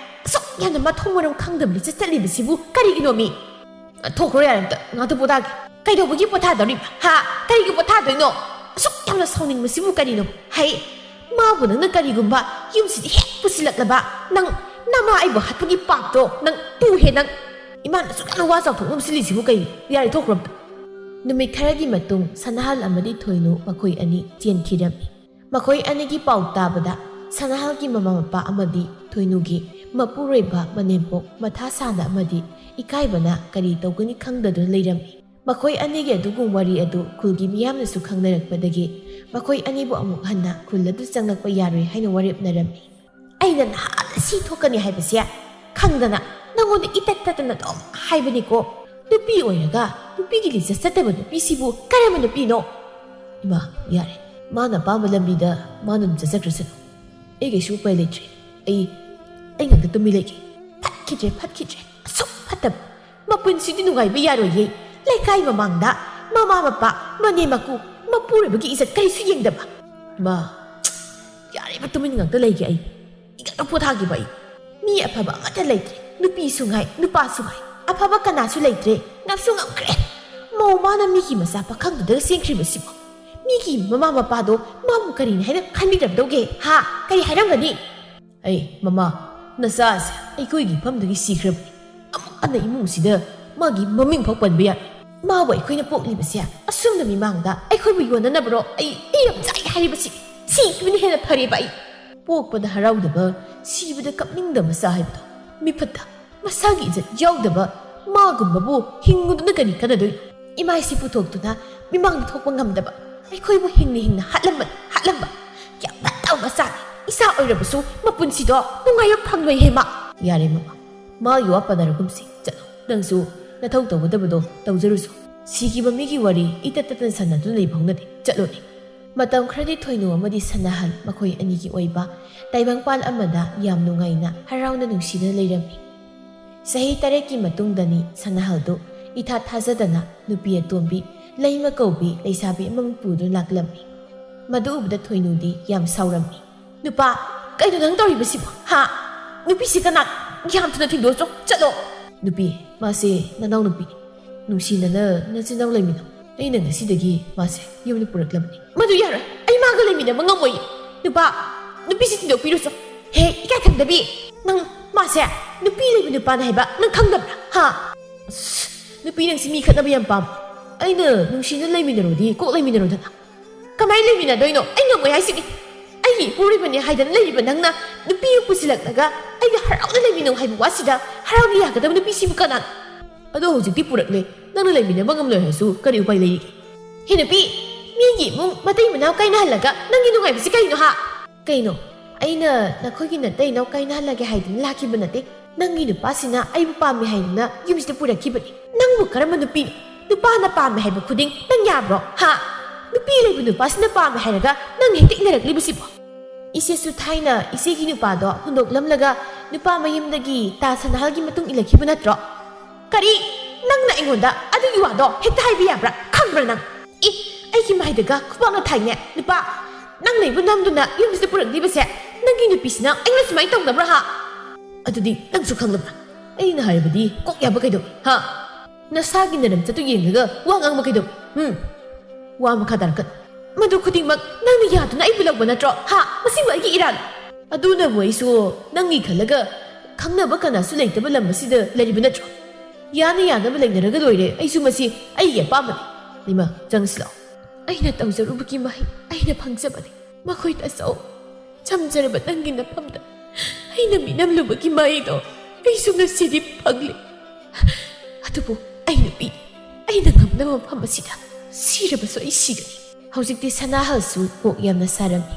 ꯑꯁꯨꯛ ꯌꯥꯝꯅ ꯃꯊꯣꯡ ꯃꯔꯝ ꯈꯪꯗꯕ ꯂꯤꯆꯠ ꯆꯠꯂꯤꯕꯁꯤꯕꯨ ꯀꯔꯤꯒꯤꯅꯣ ꯃꯤ ꯊꯣꯛꯈ꯭ꯔꯣ ꯌꯥꯔꯦ ꯑꯝꯇ ꯉꯥꯛꯇ ꯄꯣꯊꯥꯒꯦ ꯀꯩꯗꯧꯕꯒꯤ ꯄꯣꯊꯥꯗꯧꯔꯤꯕ ꯍꯥ ꯀꯔꯤꯒꯤ ꯄꯣꯊꯥꯗꯣꯏꯅꯣ ꯑꯁꯨꯛ ꯌꯥꯝꯅ ꯁꯥꯎꯅꯤꯡꯕꯁꯤꯕꯨ ꯀꯔꯤꯅꯣ ꯍꯩ ꯃꯥꯕꯨ ꯅꯪꯅ ꯀꯔꯤꯒꯨꯝꯕ ꯌꯨꯝꯁꯤꯗ ꯍꯦꯛ ꯄꯨꯁꯤꯜꯂꯛꯂꯕ ꯅꯪ ꯅꯃꯥ ꯑꯩꯕꯨ ꯍꯥꯠꯄꯒꯤ ꯄꯥꯞꯇꯣ ꯅꯪ ꯄꯨꯍꯦ ꯅꯪ ꯏꯃꯥꯅ ꯑꯁꯨꯛ ꯌꯥꯝꯅ ꯋꯥ ꯆꯥꯎꯊꯣꯛꯅ ꯁꯤꯜꯂꯤꯁꯤꯕꯨ ꯀꯩ ꯌꯥꯔꯦ ꯊꯣꯛꯈ꯭ꯔꯣ ꯑꯝꯇ ꯅꯨꯃꯤꯠ ꯈꯔꯒꯤ ꯃꯇꯨꯡ ꯁꯅꯥꯍꯜ ꯑꯃꯗꯤ ꯊꯣꯏꯅꯨ ꯃꯈꯣꯏ ꯑꯅꯤ ꯆꯦꯟꯈꯤꯔꯝꯃꯤ ꯃꯈꯣꯏ ꯑꯅꯤꯒꯤ ꯄꯥꯎ ꯇꯥꯕꯗ ꯁꯅꯥꯍꯜꯒꯤ ꯃꯃꯥ ꯃꯄꯥ ꯑꯃꯗꯤ ꯊꯣꯏꯅꯨꯒꯤ ꯃꯄꯨꯔꯣꯏꯕ ꯃꯅꯦꯝꯄꯣꯛ ꯃꯊꯥ ꯁꯥꯅ ꯑꯃꯗꯤ ꯏꯀꯥꯏꯕꯅ ꯀꯔꯤ ꯇꯧꯒꯅꯤ ꯈꯪꯗꯗꯨꯅ ꯂꯩꯔꯝꯃꯤ ꯃꯈꯣꯏ ꯑꯅꯤꯒꯤ ꯑꯗꯨꯒꯨꯝꯕ ꯋꯥꯔꯤ ꯑꯗꯨ ꯈꯨꯜꯒꯤ ꯃꯤꯌꯥꯝꯅꯁꯨ ꯈꯪꯅꯔꯛꯄꯗꯒꯤ ꯃꯈꯣꯏ ꯑꯅꯤꯕꯨ ꯑꯃꯨꯛ ꯍꯟꯅ ꯈꯨꯜ ꯑꯗꯨ ꯆꯪꯂꯛꯄ ꯌꯥꯔꯣꯏ ꯍꯥꯏꯅ ꯋꯥꯔꯦꯞꯅꯔꯝꯃꯤ ꯑꯩꯅ ꯅꯍꯥꯟꯅ ꯁꯤ ꯊꯣꯛꯀꯅꯤ ꯍꯥꯏꯕꯁꯦ ꯈꯪꯗꯅ ꯅꯪꯉꯣꯟꯗ ꯏꯇꯠ ꯇꯠꯇꯅ ꯑꯗꯨꯝ ꯍꯥꯏꯕꯅꯤꯀꯣ ꯅꯨꯄꯤ ꯑꯣꯏꯔꯒ ꯅꯨꯄꯤꯒꯤ ꯂꯤꯆꯠ ꯆꯠꯇꯕ ꯅꯨꯄꯤꯁꯤꯕꯨ ꯀꯔꯝꯕ ꯅꯨꯄꯤꯅꯣ ꯏꯃꯥ ꯌꯥꯔꯦ ꯃꯥꯅ ꯑꯄꯥꯝꯕ ꯂꯝꯕꯤꯗ ꯃꯥꯅ ꯑꯗꯨꯝ ꯆꯠꯆꯈ꯭ꯔꯁꯅꯨ ꯑꯩ ꯀꯩꯁꯨ ꯎꯄꯥꯏ ꯂꯩꯇ꯭ꯔꯦ ꯑꯩ ꯉꯥꯛꯇ ꯇꯨꯃꯤ ꯂꯩꯒꯦ ꯐꯠꯈꯤꯗ꯭ꯔꯦ ꯑꯁꯨꯛ ꯐꯠꯇꯕ ꯃꯄꯨꯟꯁꯤꯗꯤ ꯅꯨꯡꯉꯥꯏꯕ ꯌꯥꯔꯣꯏꯌꯦ ꯂꯩꯀꯥꯏ ꯃꯃꯥꯡꯗ ꯃꯃꯥ ꯃꯄꯥ ꯃꯅꯦ ꯃꯀꯨ ꯃꯄꯨꯔꯣꯏꯕꯒꯤ ꯏꯖꯠ ꯀꯔꯤꯁꯨ ꯌꯦꯡꯗꯕ ꯃꯥ ꯌꯥꯔꯤꯕ ꯇꯨꯃꯤꯟ ꯉꯥꯛꯇ ꯂꯩꯒꯦ ꯑꯩ ꯉꯥꯛꯇ ꯄꯣꯊꯥꯈꯤꯕ ꯑꯩ ꯃꯤ ꯑꯐꯕ ꯑꯃꯠꯇ ꯂꯩꯇ꯭ꯔꯦ ꯅꯨꯄꯤꯁꯨ ꯉꯥꯏ ꯅꯨꯄꯥꯁꯨ ꯉꯥꯏ ꯑꯐꯕ ꯀꯅꯥꯁꯨ ꯂꯩꯇ꯭ꯔꯦ ꯉꯝꯁꯨ ꯉꯝꯈ꯭ꯔꯦ ꯃꯧ ꯃꯥꯅ ꯃꯤꯒꯤ ꯃꯆꯥ ꯄꯥꯈꯪꯗꯨꯗꯒ ꯆꯦꯟꯈ꯭ꯔꯤꯕꯁꯤꯕꯨ ꯃꯤꯒꯤ ꯃꯃꯥ ꯃꯄꯥꯗꯣ ꯃꯥꯕꯨ ꯀꯔꯤꯅꯤ ꯍꯥꯏꯅ ꯈꯟꯕꯤꯗꯕꯗꯧꯒꯦ ꯍꯥ ꯀꯔꯤ ꯍꯥꯏꯔꯝꯒꯅꯤ ꯃꯃꯥ ꯅꯆꯥꯁꯦ ꯑꯩꯈꯣꯏꯒꯤ ꯏꯐꯝꯗꯒꯤ ꯁꯤꯈ꯭ꯔꯕꯅꯤ ꯑꯃꯨꯛ ꯍꯟꯅ ꯏꯃꯨꯡꯁꯤꯗ ꯃꯥꯒꯤ ꯃꯃꯤꯡ ꯐꯥꯎ ꯄꯟꯕ ꯌꯥꯏ ꯃꯥꯕꯨ ꯑꯩꯈꯣꯏꯅ ꯄꯣꯛꯂꯤꯕꯁꯦ ꯑꯁꯨꯝꯅ ꯃꯤꯃꯥꯡꯗ ꯑꯩꯈꯣꯏꯕꯨ ꯌꯣꯟꯅꯅꯕ꯭ꯔꯣ ꯑꯩ ꯌꯥꯝ ꯆꯥꯏ ꯍꯥꯏꯔꯤꯕꯁꯤ ꯁꯤꯈꯤꯕꯅ ꯍꯦꯟꯅ ꯐꯔꯦꯕ ꯑꯩ ꯄꯣꯛꯄꯗ ꯍꯔꯥꯎꯗꯕ ꯁꯤꯕꯗ ꯀꯞꯅꯤꯡꯗꯕ ꯃꯆꯥ ꯍꯥꯏꯕꯗꯣ ꯃꯤꯐꯠꯇ ꯃꯁꯥꯒꯤ ꯏꯖꯠ ꯌꯥꯎꯗꯕ ꯃꯥꯒꯨꯝꯕꯕꯨ ꯍꯤꯡꯉꯨꯗꯨꯅ ꯀꯔꯤ ꯀꯥꯟꯅꯗꯣꯏꯅꯣ ꯏꯃꯥ ꯏꯁꯤ ꯄꯨꯊꯣꯛꯇꯨꯅ ꯃꯤꯃꯥꯡꯗ ꯊꯣꯛꯄ ꯉꯝꯗꯕ ꯑꯩꯈꯣꯏꯕꯨ ꯍꯤꯡꯅ ꯍꯥꯠꯂꯝꯕ ꯌꯥꯝ ꯐꯠꯇꯕ ꯃꯆꯥꯅꯤ ꯏꯆꯥ ꯑꯣꯏꯔꯕꯁꯨ ꯃꯄꯨꯟꯁꯤꯗꯣ ꯅꯨꯡꯉꯥꯏꯕ ꯐꯪꯂꯣꯏꯍꯦ ꯃꯥ ꯌꯥꯔꯦ ꯃꯃꯥ ꯃꯥꯒꯤ ꯋꯥ ꯄꯥꯅꯔꯒꯨꯝꯁꯤ ꯆꯠꯂꯣ ꯅꯪꯁꯨ ꯅꯊꯧ ꯇꯧꯒꯗꯕꯗꯣ ꯇꯧꯖꯔꯨꯁꯨ ꯁꯤꯈꯤꯕ ꯃꯤꯒꯤ ꯋꯥꯔꯤ ꯏꯇꯠ ꯇꯠꯇꯅ ꯁꯥꯟꯅꯗꯨꯅ ꯂꯩꯕ ꯍꯧꯅꯗꯦ ꯆꯠꯂꯣꯅꯦ ꯃꯇꯝ ꯈꯔꯗꯤ ꯊꯣꯏꯅꯨ ꯑꯃꯗꯤ ꯁꯅꯥꯍꯜ ꯃꯈꯣꯏ ꯑꯅꯤꯒꯤ ꯑꯣꯏꯕ ꯇꯥꯏꯕꯪꯄꯥꯟ ꯑꯃꯗ ꯌꯥꯝ ꯅꯨꯡꯉꯥꯏꯅ ꯍꯔꯥꯎꯅ ꯅꯨꯡꯁꯤꯅ ꯂꯩꯔꯝꯃꯤ ꯆꯍꯤ 8ꯀꯤ ꯃꯇꯨꯡꯗꯅꯤ ꯁꯅꯥꯍꯜꯗꯨ ꯏꯊꯥ ꯊꯥꯖꯗꯅ ꯅꯨꯄꯤ ꯑꯇꯣꯝꯕꯤ ꯂꯩꯃ ꯀꯧꯕꯤ ꯂꯩꯁꯥꯕꯤ ꯑꯃ ꯄꯨꯗꯨꯅ ꯂꯥꯛꯂꯝꯃꯤ ꯃꯗꯨ ꯎꯕꯗ ꯊꯣꯏꯅꯨꯗꯤ ꯌꯥꯝ ꯁꯥꯎꯔꯝꯃꯤ ꯅꯨꯄꯥ ꯀꯩꯅꯣ ꯅꯪ ꯇꯧꯔꯤꯕꯁꯤꯕꯣ ꯍꯥ ꯅꯨꯄꯤꯁꯤ ꯀꯅꯥ ꯌꯥꯝ ꯊꯨꯅ ꯊꯤꯡꯗꯣꯛꯆꯣ ꯆꯠꯂꯣ ꯅꯨꯄꯤ ꯃꯥꯁꯦ ꯅꯅꯥꯎ ꯅꯨꯄꯤ ꯅꯨꯡꯁꯤꯅꯅ ꯅꯆꯤꯟꯅꯥꯎ ꯂꯩꯃꯤꯟꯅꯧ ꯑꯩꯅ ꯉꯁꯤꯗꯒꯤ ꯃꯥꯁꯦ ꯌꯨꯝꯗ ꯄꯨꯔꯛꯂꯕꯅꯤ ꯃꯗꯨ ꯌꯥꯔꯣꯏ ꯑꯩ ꯃꯥꯒ ꯂꯩꯃꯤꯟꯅꯕ ꯉꯝꯃꯣꯏꯌꯦ ꯅꯨꯄꯥ ꯅꯨꯄꯤꯁꯤ ꯊꯤꯡꯗꯣꯛꯄꯤꯔꯨꯆꯣ ꯍꯦ ꯏꯀꯥꯏ ꯈꯪꯗꯕꯤ ꯅꯪ ꯃꯥꯁꯦ ꯅꯨꯄꯤ ꯂꯩꯕ ꯅꯨꯄꯥꯅ ꯍꯥꯏꯕ ꯅꯪ ꯈꯪꯗꯕ꯭ꯔꯥ ꯍꯥ ꯅꯨꯄꯤ ꯅꯪꯁꯤ ꯃꯤ ꯈꯠꯅꯕ ꯌꯥꯝ ꯄꯥꯝ ꯑꯩꯅ ꯅꯨꯡꯁꯤꯅ ꯂꯩꯃꯤꯟꯅꯔꯣꯗꯤ ꯀꯣꯛ ꯂꯩꯃꯤꯟꯅꯔꯣꯗꯅ ꯀꯃꯥꯏꯅ ꯂꯩꯃꯤꯟꯅꯗꯣꯏꯅꯣ ꯑꯩ ꯉꯝꯃꯣꯏ ꯍꯥꯏꯁꯤꯅꯤ ꯑꯩꯒꯤ ꯏꯄꯨꯔꯤꯕꯅꯤ ꯍꯥꯏꯗꯅ ꯂꯩꯔꯤꯕ ꯅꯪꯅ ꯅꯨꯄꯤ ꯑꯃ ꯄꯨꯁꯤꯜꯂꯛꯂꯒ ꯑꯩꯒ ꯍꯔꯥꯎꯅ ꯂꯩꯃꯤꯟꯅꯧ ꯍꯥꯏꯕ ꯋꯥꯁꯤꯗ ꯍꯔꯥꯎꯅ ꯌꯥꯒꯗꯕ ꯅꯨꯄꯤꯁꯤꯕꯨ ꯀꯅꯥꯅꯣ ꯑꯗꯣ ꯍꯧꯖꯤꯛꯇꯤ ꯄꯨꯔꯛꯂꯦ ꯅꯪꯅ ꯂꯩꯃꯤꯟꯅꯕ ꯉꯝꯂꯣꯏ ꯍꯥꯏꯔꯁꯨ ꯀꯔꯤ ꯎꯄꯥꯏ ꯂꯩꯔꯤꯒꯦ ꯍꯦ ꯅꯨꯄꯤ ꯃꯤꯒꯤ ꯏꯃꯨꯡ ꯃꯇꯩ ꯃꯅꯥꯎ ꯀꯥꯏꯅꯍꯜꯂꯒ ꯅꯪꯒꯤ ꯅꯨꯡꯉꯥꯏꯕꯁꯤ ꯀꯩꯅꯣ ꯍꯥ ꯀꯩꯅꯣ ꯑꯩꯅ ꯅꯈꯣꯏꯒꯤ ꯅꯇꯩ ꯅꯥꯎ ꯀꯥꯏꯅꯍꯜꯂꯒꯦ ꯍꯥꯏꯗꯨꯅ ꯂꯥꯛꯈꯤꯕ ꯅꯠꯇꯦ ꯅꯪꯒꯤ ꯅꯨꯄꯥꯁꯤꯅ ꯑꯩꯕు ꯄꯥꯝꯃꯤ ꯍꯥꯏꯗꯨꯅ ꯌꯨꯝꯁꯤꯗ ꯄꯨꯔꯛꯈꯤꯕꯅꯤ ꯅꯪꯕు ꯀꯔꯝꯕ ꯅꯨꯄꯤꯅꯣ ꯅꯨꯄꯥꯅ ꯄꯥꯝꯃꯦ ꯍꯥꯏꯕ ꯈꯨꯗꯤꯡ ꯅꯪ ꯌꯥꯕ꯭ꯔꯣ ꯍꯥ ꯅꯨꯄꯤ ꯂꯩꯕ ꯅꯨꯄꯥꯁꯤꯅ ꯄꯥꯝꯃꯦ ꯍꯥꯏꯔꯒ ꯅꯪ ꯍꯦꯛꯇ ꯏꯟꯅꯔꯛꯂꯤꯕꯁꯤꯕꯣ ꯏꯆꯦꯁꯨ ꯊꯥꯏꯅ ꯏꯆꯦꯒꯤ ꯅꯨꯄꯥꯗꯣ ꯍꯨꯟꯗꯣꯛꯂꯝꯂꯒ ꯅꯨꯄꯥ ꯃꯌꯨꯝꯗꯒꯤ ꯇꯥ ꯁꯅꯥꯍꯜꯒꯤ ꯃꯇꯨꯡ ꯏꯜꯂꯛꯈꯤꯕ ꯅꯠꯇ꯭ꯔꯣ ꯀꯔꯤ ꯅꯪꯅ ꯑꯩꯉꯣꯟꯗ ꯑꯗꯨꯒꯤ ꯋꯥꯗꯣ ꯍꯦꯛꯇ ꯍꯥꯏꯕ ꯌꯥꯕ꯭ꯔꯥ ꯈꯪꯕ꯭ꯔꯥ ꯅꯪ ꯑꯩꯒꯤ ꯃꯥꯏꯗꯒ ꯈꯨꯄꯥꯛꯅ ꯊꯥꯏꯅꯦ ꯅꯨꯄꯥ ꯅꯪ ꯂꯩꯕ ꯅꯝꯗꯨꯅ ꯌꯨꯝꯁꯤꯗ ꯄꯨꯔꯛꯂꯤꯕꯁꯦ ꯅꯪꯒꯤ ꯅꯨꯄꯤꯁꯤꯅ ꯑꯩꯅ ꯁꯨꯃꯥꯏꯅ ꯇꯧꯅꯕ꯭ꯔꯥ ꯍꯥ ꯑꯗꯨꯗꯤ ꯅꯪꯁꯨ ꯈꯪꯂꯕ꯭ꯔꯥ ꯑꯩꯅ ꯍꯥꯏꯔꯕꯗꯤ ꯀꯣꯛ ꯌꯥꯕ ꯀꯩꯗꯧꯏ ꯍꯥ ꯅꯁꯥꯒꯤ ꯅꯔꯝꯆꯠꯇꯨ ꯌꯦꯡꯂꯒ ꯋꯥ ꯉꯥꯡꯕ ꯀꯩꯗꯧꯏ ꯋꯥ ꯃꯈꯥ ꯇꯥꯔꯛꯀꯅꯨ ꯃꯗꯨ ꯈꯨꯗꯤꯡꯃꯛ ꯅꯪꯅ ꯌꯥꯗꯨꯅ ꯑꯩꯕꯨ ꯂꯧꯕ ꯅꯠꯇ꯭ꯔꯣ ꯍꯥ ꯃꯁꯤꯕꯨ ꯑꯩꯒꯤ ꯏꯔꯥꯜ ꯑꯗꯨꯅꯕꯨ ꯑꯩꯁꯨ ꯅꯪꯒꯤ ꯈꯜꯂꯒ ꯈꯪꯅꯕ ꯀꯅꯥꯁꯨ ꯂꯩꯇꯕ ꯂꯝ ꯑꯁꯤꯗ ꯂꯩꯔꯤꯕ ꯅꯠꯇ꯭ꯔꯣ ꯌꯥꯅ ꯌꯥꯅꯕ ꯂꯩꯅꯔꯒ ꯂꯣꯏꯔꯦ ꯑꯩꯁꯨ ꯃꯁꯤ ꯑꯩꯒꯤ ꯑꯄꯥꯝꯕꯅꯤ ꯏꯃꯥ ꯆꯪꯁꯤ ꯂꯥꯛꯑꯣ ꯑꯩꯅ ꯇꯧꯖꯔꯨꯕꯒꯤ ꯃꯍꯩ ꯑꯩꯅ ꯐꯪꯖꯕꯅꯤ ꯃꯈꯣꯏ ꯇꯁꯧ ꯆꯝꯖꯔꯕ ꯅꯪꯒꯤ ꯅꯐꯝꯗ ꯑꯩꯅ ꯃꯤꯅꯝꯂꯨꯕꯒꯤ ꯃꯍꯩꯗꯣ ꯑꯩꯁꯨ ꯉꯁꯤꯗꯤ ꯐꯪꯂꯤ ꯑꯗꯨꯕꯨ ꯑꯩ ꯅꯨꯄꯤ ꯑꯩꯅ ꯉꯝꯅꯕ ꯃꯐꯝ ꯑꯁꯤꯗ ꯁꯤꯔꯕꯁꯨ ꯑꯩ ꯁꯤꯒꯅꯤ ꯍꯧꯖꯤꯛꯇꯤ ꯁꯅꯥꯍꯜꯁꯨ ꯀꯣꯛ ꯌꯥꯝꯅ ꯁꯥꯔꯝꯃꯤ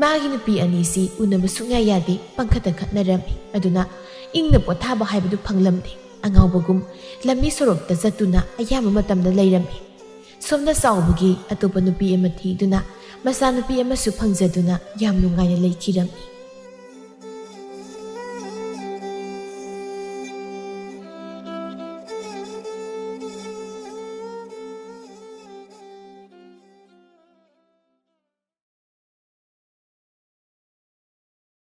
ꯃꯥꯒꯤ ꯅꯨꯄꯤ ꯑꯅꯤꯁꯤ ꯎꯅꯕ ꯁꯨꯡꯌꯥ ꯌꯥꯗꯦ ꯄꯪꯈꯠꯇ ꯈꯠꯅꯔꯝꯃꯤ ꯑꯗꯨꯅ ꯏꯪꯅ ꯄꯣꯊꯥꯕ ꯍꯥꯏꯕꯗꯨ ꯐꯪꯂꯝꯗꯦ ꯑꯉꯥꯎꯕꯒꯨꯝ ꯂꯝꯕꯤ ꯁꯣꯔꯣꯛꯇ ꯆꯠꯇꯨꯅ ꯑꯌꯥꯝꯕ ꯃꯇꯝꯗ ꯂꯩꯔꯝꯃꯤ ꯁꯣꯝꯗ ꯆꯥꯎꯕꯒꯤ ꯑꯇꯣꯞꯄ ꯅꯨꯄꯤ ꯑꯃ ꯊꯤꯗꯨꯅ ꯃꯆꯥꯅꯨꯄꯤ ꯑꯃꯁꯨ ꯐꯪꯖꯗꯨꯅ ꯌꯥꯝ ꯅꯨꯡꯉꯥꯏꯅ ꯂꯩꯈꯤꯔꯝꯃꯤ